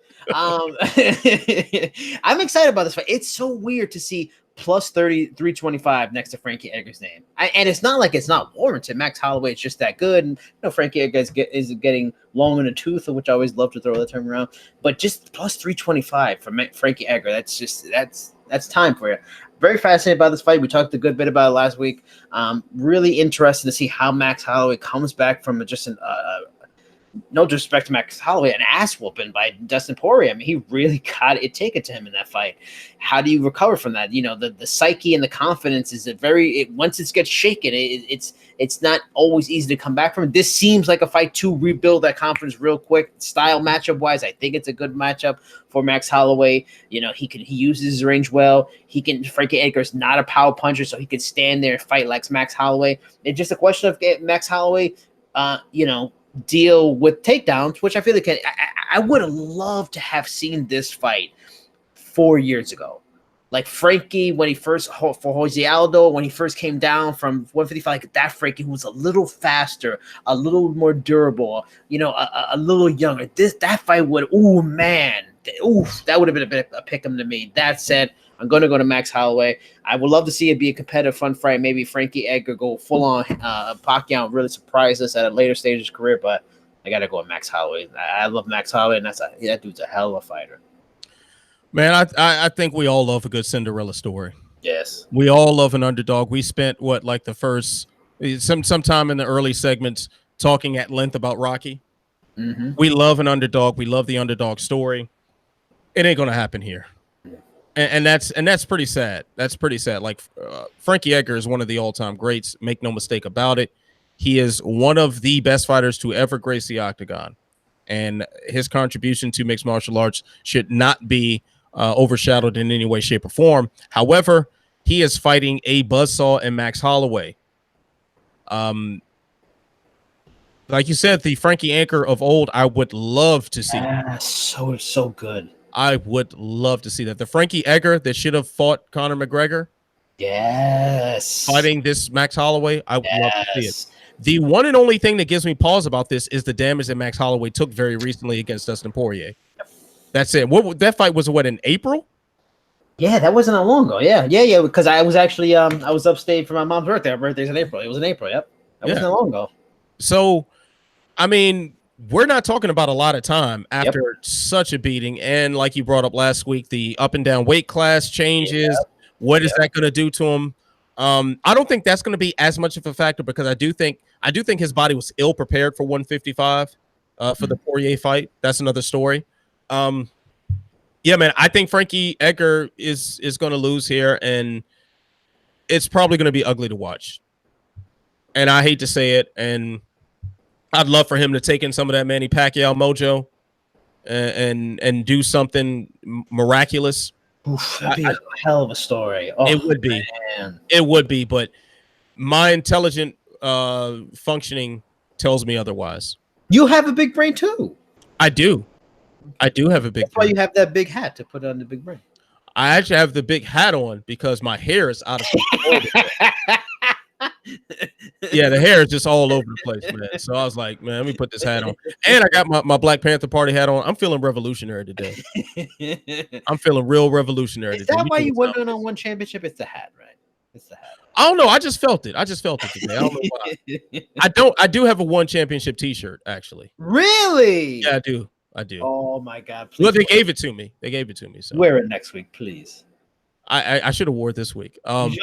I'm excited about this fight. It's so weird to see plus 325 next to Frankie Edgar's name. And it's not like it's not warranted. Max Holloway is just that good. And Frankie Edgar is getting long in the tooth, which I always love to throw that term around. But just plus 325 for Frankie Edgar, that's time for you. Very fascinated by this fight. We talked a good bit about it last week. Really interested to see how Max Holloway comes back from just no disrespect to Max Holloway, an ass whooping by Dustin Poirier. I mean, he really got it taken to him in that fight. How do you recover from that? The psyche and the confidence is once it gets shaken, it's not always easy to come back from. This seems like a fight to rebuild that confidence real quick. Style matchup wise, I think it's a good matchup for Max Holloway. He uses his range well. Frankie Edgar's not a power puncher, so he can stand there and fight like Max Holloway. It's just a question of Max Holloway, deal with takedowns, which I feel like I would have loved to have seen this fight 4 years ago. Like Frankie, when he first for Jose Aldo, when he first came down from 155, like that Frankie who was a little faster, a little more durable, a little younger. That fight would, that would have been a bit of a pick 'em to me. That said, I'm going to go to Max Holloway. I would love to see it be a competitive, fun fight. Maybe Frankie Edgar go full on Pacquiao and really surprise us at a later stage of his career. But I got to go with Max Holloway. I love Max Holloway, and that dude's a hell of a fighter. Man, I think we all love a good Cinderella story. Yes, we all love an underdog. We spent the first sometime in the early segments talking at length about Rocky. Mm-hmm. We love an underdog. We love the underdog story. It ain't gonna happen here. And that's pretty sad. That's pretty sad. Like Frankie Edgar is one of the all-time greats. Make no mistake about it. He is one of the best fighters to ever grace the octagon, and his contribution to mixed martial arts should not be overshadowed in any way, shape, or form. However, he is fighting a buzzsaw in Max Holloway. Like you said, the Frankie Edgar of old. I would love to see. So good. I would love to see that. The Frankie Edgar that should have fought Conor McGregor. Yes. Fighting this Max Holloway. I would love to see it. The one and only thing that gives me pause about this is the damage that Max Holloway took very recently against Dustin Poirier. That's it. That fight was in April? Yeah, that wasn't that long ago. Yeah. Because I was actually I was upstate for my mom's birthday. Her birthday's in April. It was in April. Yep. That wasn't that long ago. So, I mean, we're not talking about a lot of time after such a beating. And like you brought up last week, the up and down weight class changes. What is that going to do to him? I don't think that's going to be as much of a factor because I do think his body was ill prepared for 155 for the Poirier fight. That's another story. Yeah, man, I think Frankie Edgar is going to lose here, and it's probably going to be ugly to watch. And I hate to say it, and I'd love for him to take in some of that Manny Pacquiao mojo and do something miraculous. Oof, that'd be a hell of a story. Oh, it would be. Man. It would be, but my intelligent functioning tells me otherwise. You have a big brain too. I do have a big That's why you have that big hat to put on the big brain. I actually have the big hat on because my hair is out of control. Yeah, the hair is just all over the place, man. So I was like, man, let me put this hat on. And I got my Black Panther Party hat on. I'm feeling revolutionary today. I'm feeling real revolutionary today. Is that why you went on One Championship? It's the hat, right? It's the hat. I don't know. I just felt it. Today. I don't know why. I do have a One Championship T-shirt, actually. Really? Yeah, I do. Oh my God! Well, they gave it to me. So wear it next week, please. I should have wore it this week. Missed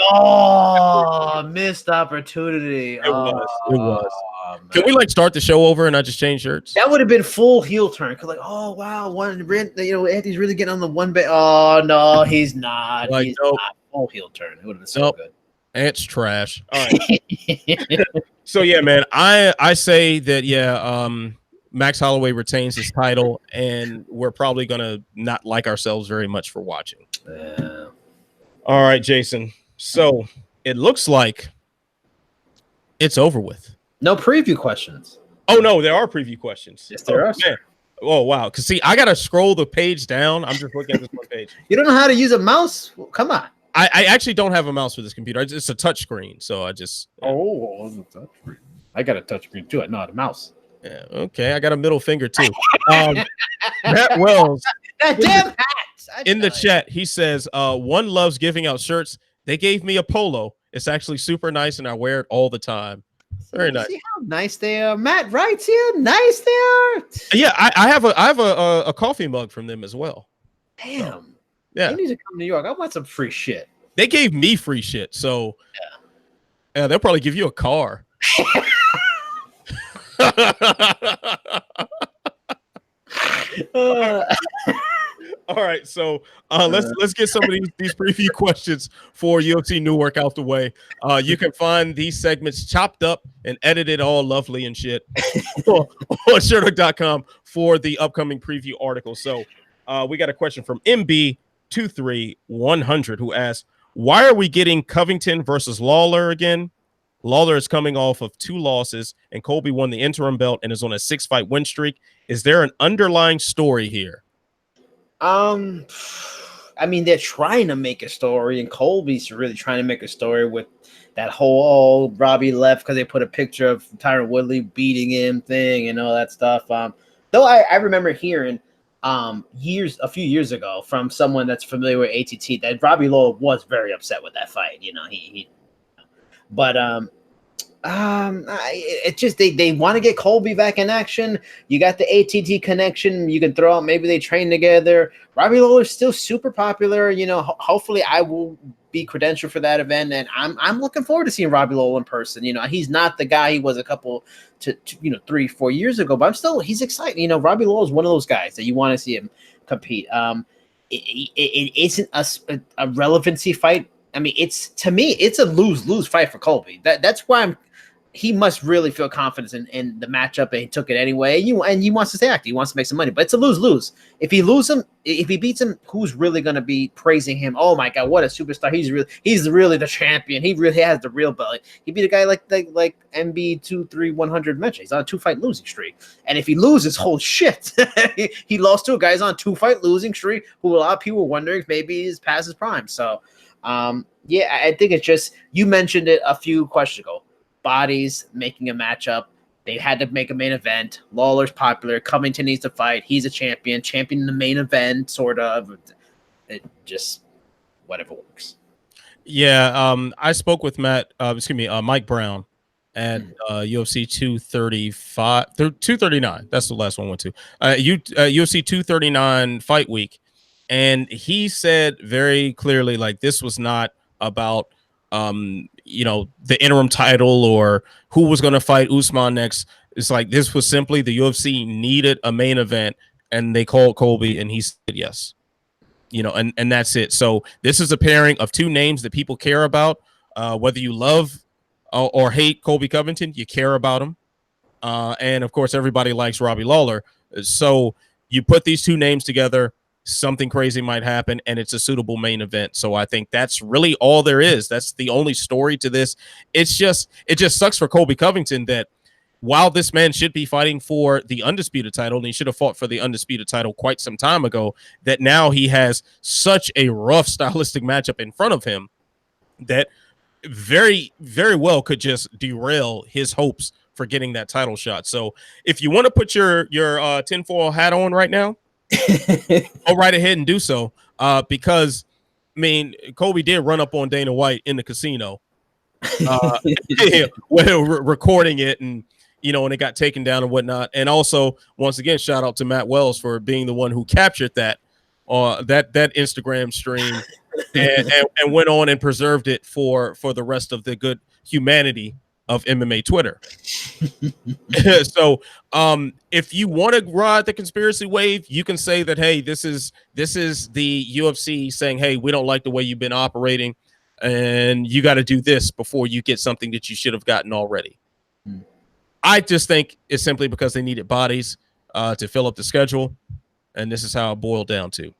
opportunity. It was. Man. Can we start the show over and I just change shirts? That would have been full heel turn. Cause oh wow, Anthony's really getting on the one bit. Oh no, he's not. He's not full heel turn. It would have been so good. It's trash. All right. So yeah, man, I say that Max Holloway retains his title, and we're probably gonna not like ourselves very much for watching. Yeah. All right, Jason. So it looks like it's over with. No preview questions. Oh no, there are preview questions. Yes, there are. Man. Oh wow. Cause see, I gotta scroll the page down. I'm just looking at this one page. You don't know how to use a mouse? Well, come on. I actually don't have a mouse for this computer. It's a touch screen, so I just it's a touch screen. I got a touch screen too. I know how to mouse. Yeah, okay. I got a middle finger too. Matt Wells. That damn hat. In the chat, he says, one loves giving out shirts. They gave me a polo. It's actually super nice, and I wear it all the time. Very nice. See how nice they are. Matt writes here. Nice they are. Yeah, I have a coffee mug from them as well. Damn. So, yeah. They need to come to New York. I want some free shit. They gave me free shit, so yeah, they'll probably give you a car. All right, so let's get some of these preview questions for UFC Newark out the way. You can find these segments chopped up and edited all lovely and shit on Sherdog.com for the upcoming preview article. So we got a question from MB23100 who asks, why are we getting Covington versus Lawler again? Lawler is coming off of 2 losses, and Colby won the interim belt and is on a 6-fight win streak. Is there an underlying story here? I mean, they're trying to make a story, and Colby's really trying to make a story with that whole Robbie left because they put a picture of Tyron Woodley beating him thing and all that stuff. Though I remember hearing a few years ago from someone that's familiar with ATT that Robbie Lawler was very upset with that fight. It's just they want to get Colby back in action. You got the ATT connection. You can throw out, maybe they train together. Robbie Lawler's still super popular. Hopefully I will be credentialed for that event, and I'm looking forward to seeing Robbie Lawler in person. He's not the guy he was a couple to 3-4 years ago, but he's exciting. Robbie Lawler is one of those guys that you want to see him compete. It isn't a relevancy fight. I mean, to me, it's a lose-lose fight for Colby. That's why he must really feel confidence in the matchup, and he took it anyway. And he wants to stay active. He wants to make some money, but it's a lose-lose. If he beats him, who's really going to be praising him? Oh my God, what a superstar! He's really the champion. He really has the real belt. He beat a guy like MB23100 mentioned. He's on a 2-fight losing streak, and if he loses, holy shit, he lost to a guy who's on a 2-fight losing streak. Who a lot of people were wondering if maybe he's past his prime. So. I think it's just, you mentioned it a few questions ago. Bodies making a matchup. They had to make a main event. Lawler's popular. Covington needs to fight. He's a champion in the main event, sort of. It just, whatever works. Yeah, I spoke with Mike Brown at UFC 239. That's the last one I went to. UFC 239 fight week. And he said very clearly, this was not about, the interim title or who was going to fight Usman next. It's this was simply the UFC needed a main event, and they called Colby, and he said yes. And that's it. So this is a pairing of 2 names that people care about. Whether you love or hate Colby Covington, you care about him. And of course, everybody likes Robbie Lawler. So you put these two names together, something crazy might happen, and it's a suitable main event. So I think that's really all there is. That's the only story to this. It just sucks for Colby Covington that while this man should be fighting for the undisputed title, and he should have fought for the undisputed title quite some time ago, that now he has such a rough stylistic matchup in front of him that very, very well could just derail his hopes for getting that title shot. So if you want to put your tinfoil hat on right now, go right ahead and do so. Because I mean, Colby did run up on Dana White in the casino, recording it, and and it got taken down and whatnot. And also, once again, shout out to Matt Wells for being the one who captured that Instagram stream and went on and preserved it for the rest of the good humanity of MMA Twitter. So if you want to ride the conspiracy wave, you can say that, hey, this is the UFC saying, hey, we don't like the way you've been operating, and you got to do this before you get something that you should have gotten already. I just think it's simply because they needed bodies to fill up the schedule, and this is how it boiled down to.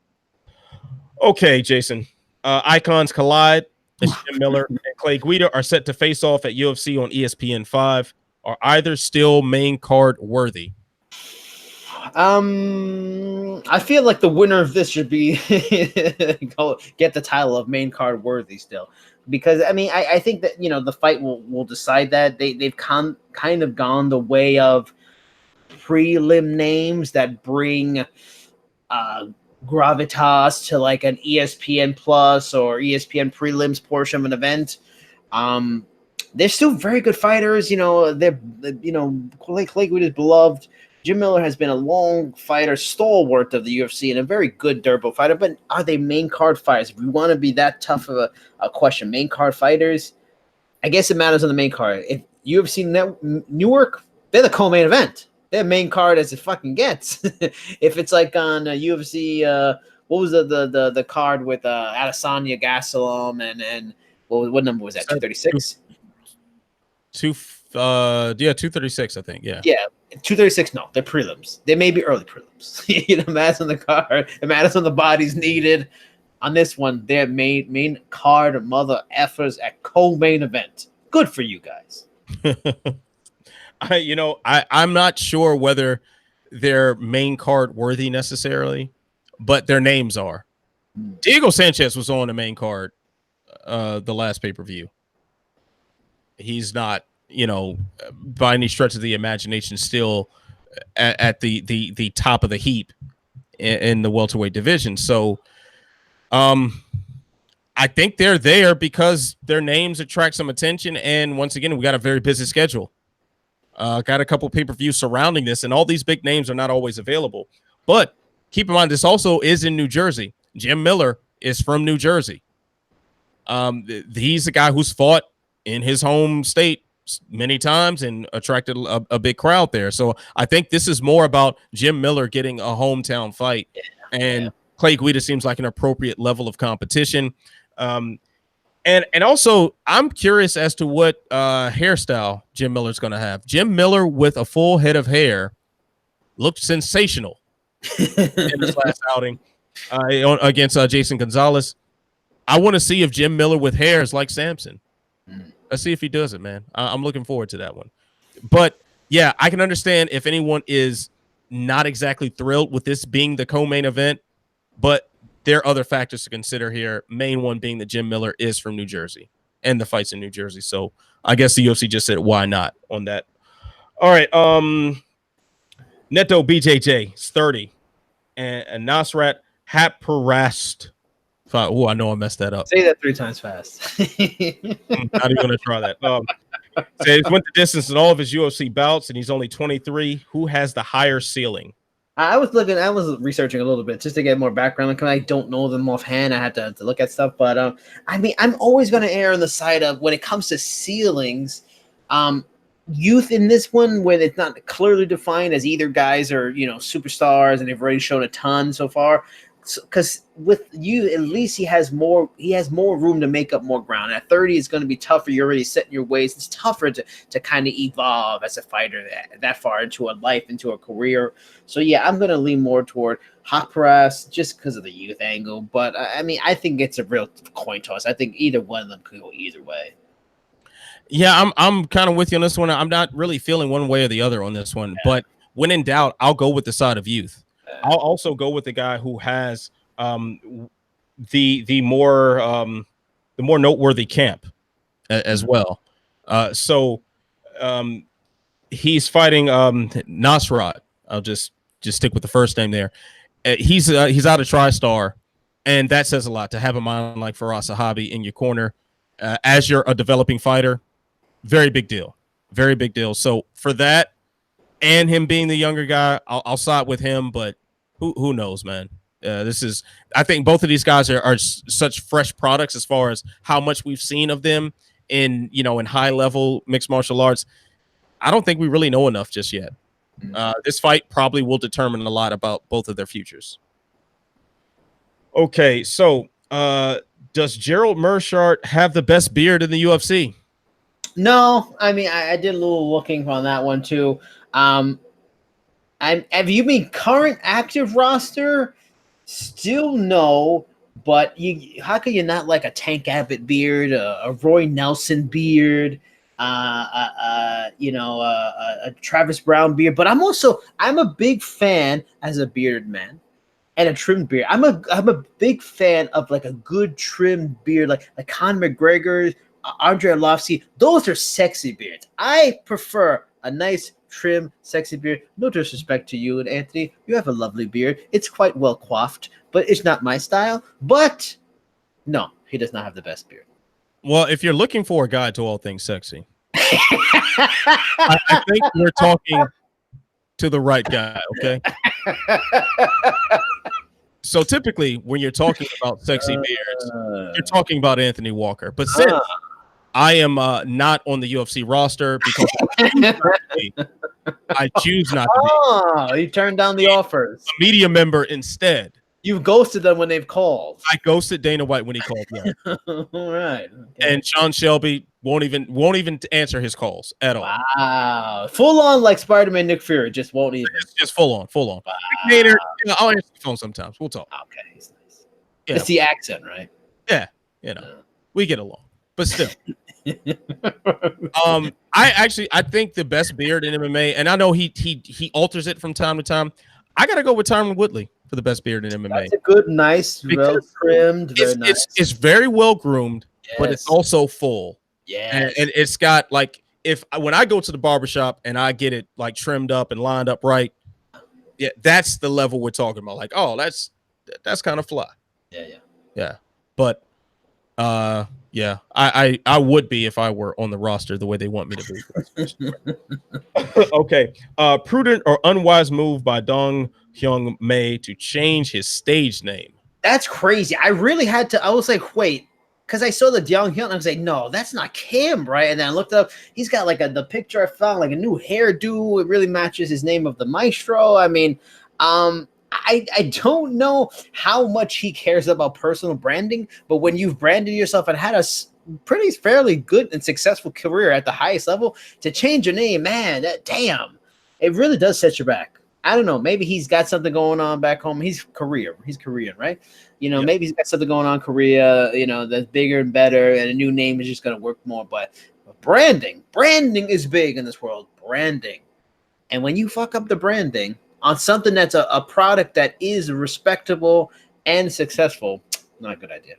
Okay, Jason. Icons collide. Jim Miller and Clay Guida are set to face off at UFC on ESPN 5. Are either still main card worthy? I feel like the winner of this should be get the title of main card worthy still, because I mean I think that the fight will decide that. They've kind of gone the way of prelim names that bring gravitas to like an ESPN Plus or ESPN prelims portion of an event. They're still very good fighters. They're Clay Guida is beloved. Jim Miller has been a long fighter, stalwart of the UFC, and a very good durable fighter. But are they main card fighters? If we want to be that tough of a question, main card fighters, I guess it matters on the main card. If UFC Newark, they're the co-main event. They're main card as it fucking gets. If it's like on UFC, what was the card with Adesanya, Gastelum, and what number was that? 236. 236, I think. Yeah. 236. No, they're prelims. They may be early prelims. It matters on the card. It matters on the bodies needed. On this one, they're main card mother effers at co-main event. Good for you guys. I'm not sure whether they're main card worthy necessarily, but their names are. Diego Sanchez was on the main card the last pay-per-view. He's not, by any stretch of the imagination, still at the top of the heap in the welterweight division. So I think they're there because their names attract some attention. And once again, we got a very busy schedule. Got a couple pay-per-views surrounding this, and all these big names are not always available. But keep in mind, this also is in New Jersey. Jim Miller is from New Jersey. He's a guy who's fought in his home state many times and attracted a big crowd there. So I think this is more about Jim Miller getting a hometown fight. And Clay Guida seems like an appropriate level of competition. And also, I'm curious as to what hairstyle Jim Miller's going to have. Jim Miller with a full head of hair looked sensational in his last outing against Jason Gonzalez. I want to see if Jim Miller with hair is like Samson. Let's see if he does it, man. I'm looking forward to that one. But, yeah, I can understand if anyone is not exactly thrilled with this being the co-main event, but there are other factors to consider here. Main one being that Jim Miller is from New Jersey and the fight's in New Jersey. So I guess the UFC just said, why not on that? All right. Neto BJJ is 30 and Nasrat Haqparast. Oh, I know I messed that up. Say that 3 times fast. Not even going to try that. He's went the distance in all of his UFC bouts, and he's only 23. Who has the higher ceiling? I was researching a little bit just to get more background. Like, I don't know them offhand. I had to look at stuff. But, I mean, I'm always going to err on the side of when it comes to ceilings, youth in this one, where it's not clearly defined as either guys are, superstars and they've already shown a ton so far. because with you, at least he has more room to make up more ground. At 30, it's going to be tougher. You're already setting your ways. It's tougher to kind of evolve as a fighter that far into a life, into a career. So yeah, I'm going to lean more toward hot press just because of the youth angle. But I mean, I think it's a real coin toss. I think either one of them could go either way. Yeah, I'm kind of with you on this one. I'm not really feeling one way or the other on this one, but when in doubt, I'll go with the side of youth. I'll also go with the guy who has the more noteworthy camp as well. So he's fighting Nasrat. I'll just stick with the first name there. He's out of TriStar, and that says a lot to have a mind like Faraz Sahabi in your corner as you're a developing fighter. Very big deal. Very big deal. So for that and him being the younger guy, I'll side with him, but who knows, man? I think both of these guys are such fresh products as far as how much we've seen of them in high level mixed martial arts. I don't think we really know enough just yet. This fight probably will determine a lot about both of their futures. Okay, so does Gerald Meerschaert have the best beard in the UFC? No, I mean I did a little looking on that one too. Have you mean current active roster? Still no, but how could you not like a Tank Abbott beard, a Roy Nelson beard, a Travis Brown beard? But I'm a big fan as a bearded man and a trimmed beard. I'm a big fan of like a good trimmed beard, like Conor McGregor, Andre Arlovski. Those are sexy beards. I prefer a nice trim, sexy beard. No disrespect to you and Anthony. You have a lovely beard. It's quite well coiffed, but it's not my style. But no, he does not have the best beard. Well, if you're looking for a guide to all things sexy, I think we're talking to the right guy, okay? So typically when you're talking about sexy beards, you're talking about Anthony Walker. But since I am not on the UFC roster because I choose not to be. Oh, you turned down the offers. A media member instead. You've ghosted them when they've called. I ghosted Dana White when he called. Yeah. All right. Okay. And Sean Shelby won't even answer his calls at all. Wow. Full on like Spider-Man Nick Fury, just won't even. Just full on. Wow. Nader, I'll answer the phone sometimes. We'll talk. Okay, he's nice. Yeah. It's the accent, right? Yeah. We get along. But still. I think the best beard in MMA, and I know he alters it from time to time. I gotta go with Tyron Woodley for the best beard in MMA. That's a good, nice, well trimmed, very nice. It's very well groomed, but it's also full. Yeah, and it's got like when I go to the barbershop and I get it like trimmed up and lined up right, yeah, that's the level we're talking about. Like, oh, that's kind of fly. Yeah. But yeah, I would be if I were on the roster the way they want me to be. Okay. Prudent or unwise move by Dong Hyung Mei to change his stage name. That's crazy. I was like, wait, because I saw the Dong Hyun, I was like, no, that's not Kim, right? And then I looked up, he's got like the picture I found, like a new hairdo. It really matches his name of the maestro. I mean, I don't know how much he cares about personal branding, but when you've branded yourself and had a fairly good and successful career at the highest level, to change your name, man, damn, it really does set you back. I don't know. Maybe he's got something going on back home. He's Korean, right? Maybe he's got something going on in Korea, that's bigger and better, and a new name is just going to work more. But branding is big in this world. Branding. And when you fuck up the branding on something that's a product that is respectable and successful, not a good idea.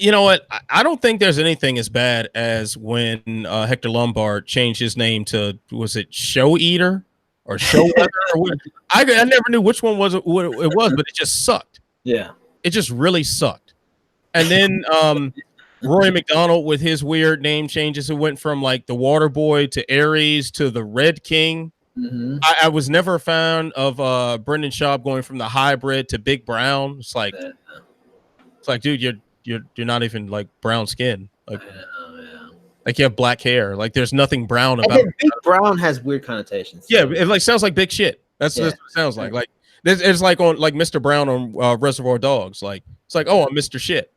You know what? I don't think there's anything as bad as when Hector Lombard changed his name to, was it Show Eater or Show Weather? Or what? I never knew which one what it was, but it just sucked. Yeah. It just really sucked. And then Rory McDonald with his weird name changes, it went from like the Water Boy to Aries to the Red King. Mm-hmm. I was never a fan of Brendan Schaub going from the hybrid to Big Brown. It's like, dude, you're not even like brown skin. Like, like you have black hair. Like there's nothing brown about it. Big Brown has weird connotations. Yeah, it like sounds like big shit. That's what it sounds like. Like It's like on like Mr. Brown on Reservoir Dogs. Like it's like, oh, I'm Mr. Shit.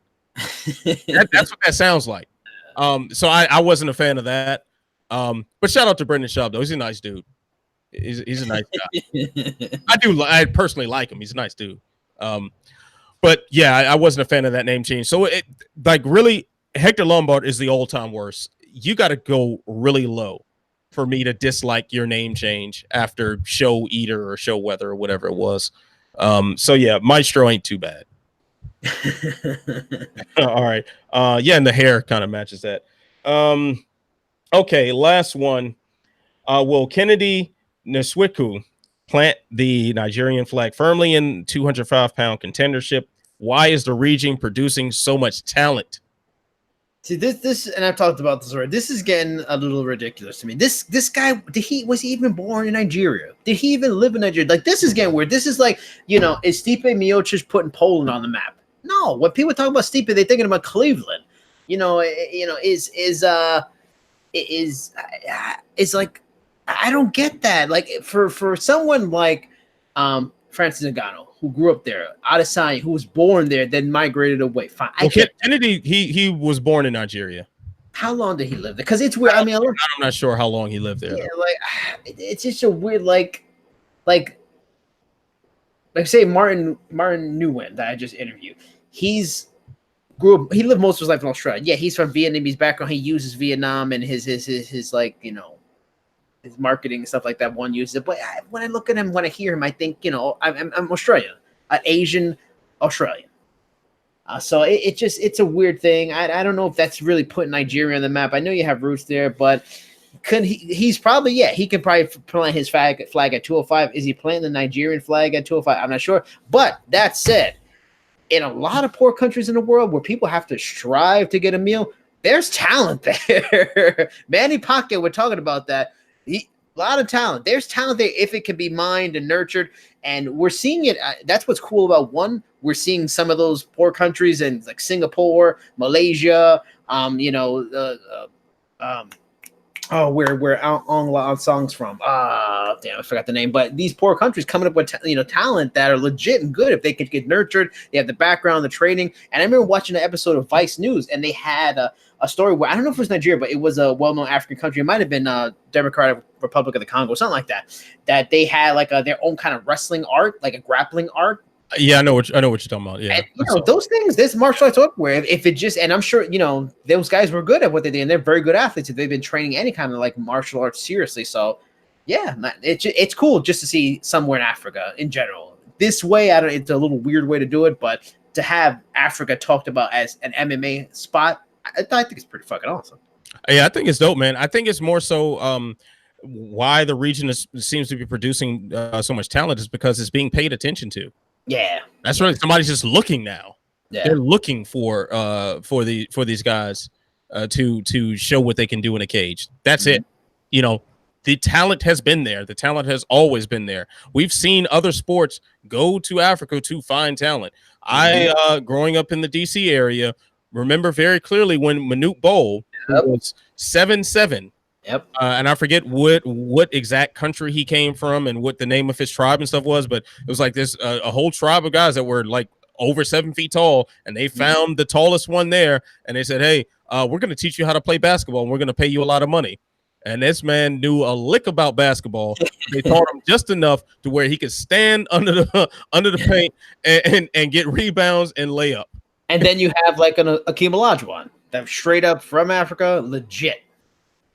That's what that sounds like. So I wasn't a fan of that. But shout out to Brendan Schaub though. He's a nice dude. He's a nice guy. I personally like him. He's a nice dude. But yeah, I wasn't a fan of that name change. So it like really Hector Lombard is the all-time worst. You got to go really low for me to dislike your name change after Show Eater or Show Weather or whatever it was. So yeah, Maestro ain't too bad. All right. Yeah, and the hair kind of matches that. Okay, last one. Will Kennedy Nswiku plant the Nigerian flag firmly in 205-pound contendership? Why is the region producing so much talent? See this, and I've talked about this already. This is getting a little ridiculous to me. This guy, was he even born in Nigeria? Did he even live in Nigeria? Like this is getting weird. This is like, is Stipe Miocic putting Poland on the map? No. When people talk about Stipe, they're thinking about Cleveland. Is like, I don't get that. Like for someone like Francis Ngannou, who grew up there, Adesanya, who was born there, then migrated away. Fine. Kennedy, he was born in Nigeria. How long did he live there? Because it's weird. I'm not sure how long he lived there. Yeah, like it's just a weird like say Martin Nguyen that I just interviewed. He lived most of his life in Australia. Yeah, he's from Vietnamese background. He uses Vietnam and his like, his marketing and stuff like that. One uses it, but when I look at him, when I hear him, I think, I'm Australian, an Asian Australian. So it's a weird thing. I don't know if that's really putting Nigeria on the map. I know you have roots there, but he's probably, he can probably plant his flag at 205. Is he planting the Nigerian flag at 205? I'm not sure. But that said, in a lot of poor countries in the world where people have to strive to get a meal, there's talent there. Manny Pacquiao, we're talking about that. A lot of talent. There's talent there if it can be mined and nurtured. And we're seeing it. That's what's cool about one. We're seeing some of those poor countries and like Singapore, Malaysia, where Ong Song's from. Damn, I forgot the name. But these poor countries coming up with talent that are legit and good if they could get nurtured. They have the background, the training. And I remember watching an episode of Vice News, and they had a story where I don't know if it was Nigeria, but it was a well-known African country. It might have been Democratic Republic of the Congo, something like that. That they had like their own kind of wrestling art, like a grappling art. Yeah, I know what you're talking about. Yeah, and, those things, this martial arts where if it just, and I'm sure those guys were good at what they did, and they're very good athletes if they've been training any kind of like martial arts seriously. So, yeah, it's cool just to see somewhere in Africa in general. This way, it's a little weird way to do it, but to have Africa talked about as an MMA spot, I think it's pretty fucking awesome. Yeah, I think it's dope, man. I think it's more so why the region seems to be producing so much talent is because it's being paid attention to. Yeah, that's right. Somebody's just looking now. Yeah, they're looking for these guys to show what they can do in a cage. That's it. The talent has been there. The talent has always been there. We've seen other sports go to Africa to find talent. I growing up in the DC area, remember very clearly when Manute Bol was 7'7". Yep. And I forget what exact country he came from and what the name of his tribe and stuff was, but it was like this a whole tribe of guys that were like over 7 feet tall, and they found the tallest one there, and they said, "Hey, we're going to teach you how to play basketball, and we're going to pay you a lot of money." And this man knew a lick about basketball. They taught him just enough to where he could stand under the paint and get rebounds and lay up. And then you have like an Akeem Olajuwon that's straight up from Africa, legit.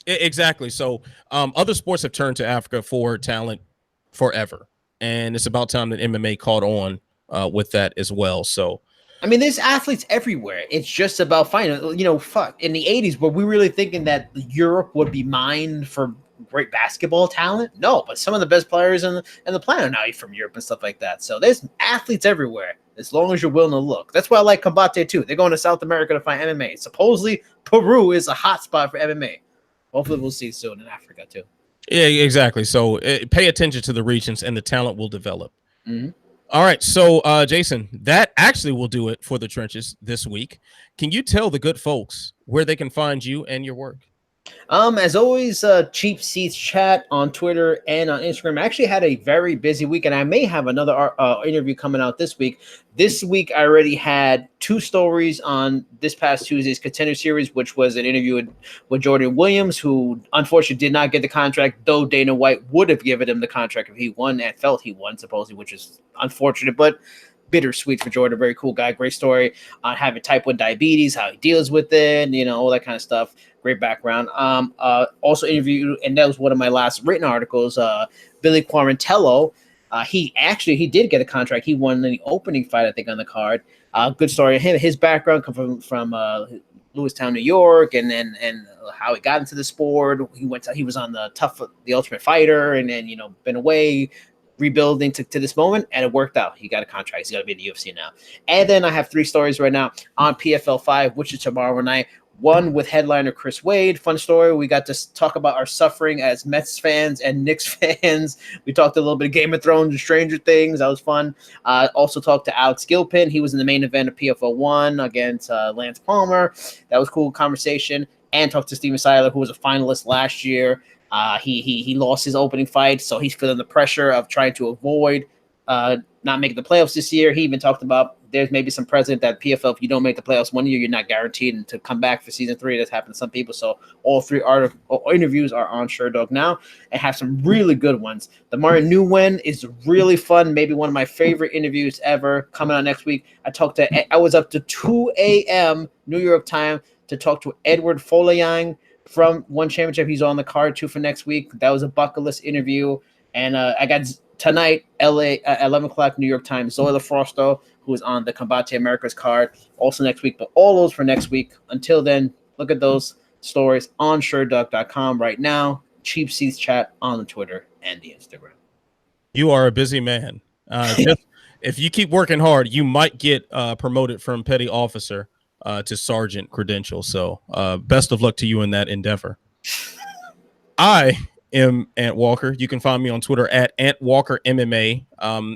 Exactly. So other sports have turned to Africa for talent forever, and it's about time that MMA caught on with that as well. So I mean, there's athletes everywhere. It's just about finding, fuck. In the 80s, were we really thinking that Europe would be mined for great basketball talent? No, but some of the best players in the planet now are from Europe and stuff like that. So there's athletes everywhere, as long as you're willing to look. That's why I like Combate too. They're going to South America to find MMA. Supposedly, Peru is a hot spot for MMA. Hopefully, we'll see soon in Africa too. Yeah, exactly. So pay attention to the regions, and the talent will develop. Mm-hmm. All right, so Jason, that actually will do it for the trenches this week. Can you tell the good folks where they can find you and your work? As always, Cheap Seats Chat on Twitter and on Instagram. I actually had a very busy week, and I may have another interview coming out this week. This week, I already had 2 stories on this past Tuesday's Contender Series, which was an interview with Jordan Williams, who unfortunately did not get the contract, though Dana White would have given him the contract if he won and felt he won, supposedly, which is unfortunate, but bittersweet for Jordan. Very cool guy. Great story on having type 1 diabetes, how he deals with it, all that kind of stuff. Great background. Also interviewed, and that was one of my last written articles, Billy Quarantello. He did get a contract. He won the opening fight, I think, on the card. Good story of him. His background comes from Lewistown, New York, and how he got into the sport. He was on the Ultimate Fighter, and then been away, rebuilding to this moment, and it worked out. He got a contract. He's got to be in the UFC now. And then I have 3 stories right now on PFL 5, which is tomorrow night. One with headliner Chris Wade. Fun story. We got to talk about our suffering as Mets fans and Knicks fans. We talked a little bit of Game of Thrones and Stranger Things. That was fun. Also talked to Alex Gilpin. He was in the main event of PFL 1 against Lance Palmer. That was a cool conversation. And talked to Steven Seiler, who was a finalist last year. He lost his opening fight, so he's feeling the pressure of trying to avoid not making the playoffs this year. He even talked about there's maybe some precedent that PFL, if you don't make the playoffs one year, you're not guaranteed to come back for season 3. That's happened to some people. So all 3 interviews are on Sherdog now and have some really good ones. The Martin Nguyen is really fun, maybe one of my favorite interviews ever. Coming on next week, I was up to 2 a.m. New York time to talk to Edward Folayang from One Championship. He's on the card too for next week. That was a bucket list interview. And I got tonight, LA, 11 o'clock New York time, Zoila Frosto, who is on the Combate Americas card, also next week. But all those for next week. Until then, look at those stories on Sherdog.com right now. Cheap Seats Chat on the Twitter and the Instagram. You are a busy man. If you keep working hard, you might get promoted from petty officer to sergeant credential. So best of luck to you in that endeavor. I am Ant Walker. You can find me on Twitter at Ant Walker MMA.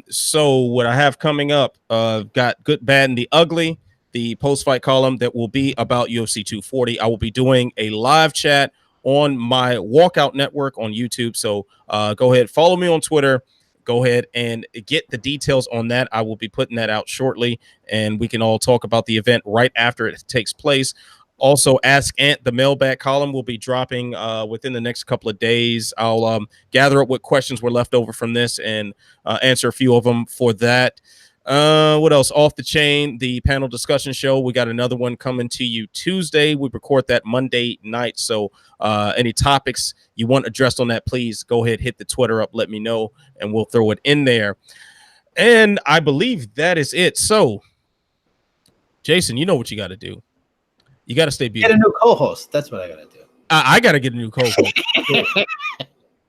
So what I have coming up, got Good, Bad, and the Ugly, the post-fight column that will be about UFC 240. I will be doing a live chat on my Walkout Network on YouTube. So go ahead, follow me on Twitter. Go ahead and get the details on that. I will be putting that out shortly, and we can all talk about the event right after it takes place. Also, Ask Ant, the mailbag column, will be dropping within the next couple of days. I'll gather up what questions were left over from this and answer a few of them for that. What else? Off the Chain, the panel discussion show. We got another one coming to you Tuesday. We record that Monday night. So any topics you want addressed on that, please go ahead, hit the Twitter up, let me know, and we'll throw it in there. And I believe that is it. So, Jason, you know what you got to do. You got to stay beautiful. Get a new co-host. That's what I got to do. I got to get a new co-host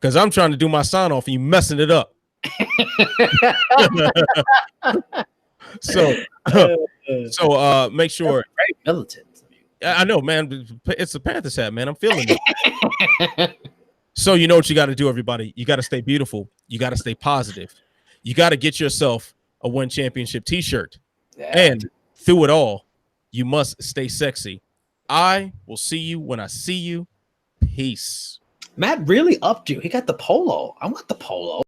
because I'm trying to do my sign off and you messing it up. So make sure. Very militant. I know, man. It's a Panthers hat, man. I'm feeling it. So you know what you got to do, everybody. You got to stay beautiful. You got to stay positive. You got to get yourself a One Championship t-shirt. Yeah. And through it all, you must stay sexy. I will see you when I see you. Peace. Matt really upped you. He got the polo. I want the polo.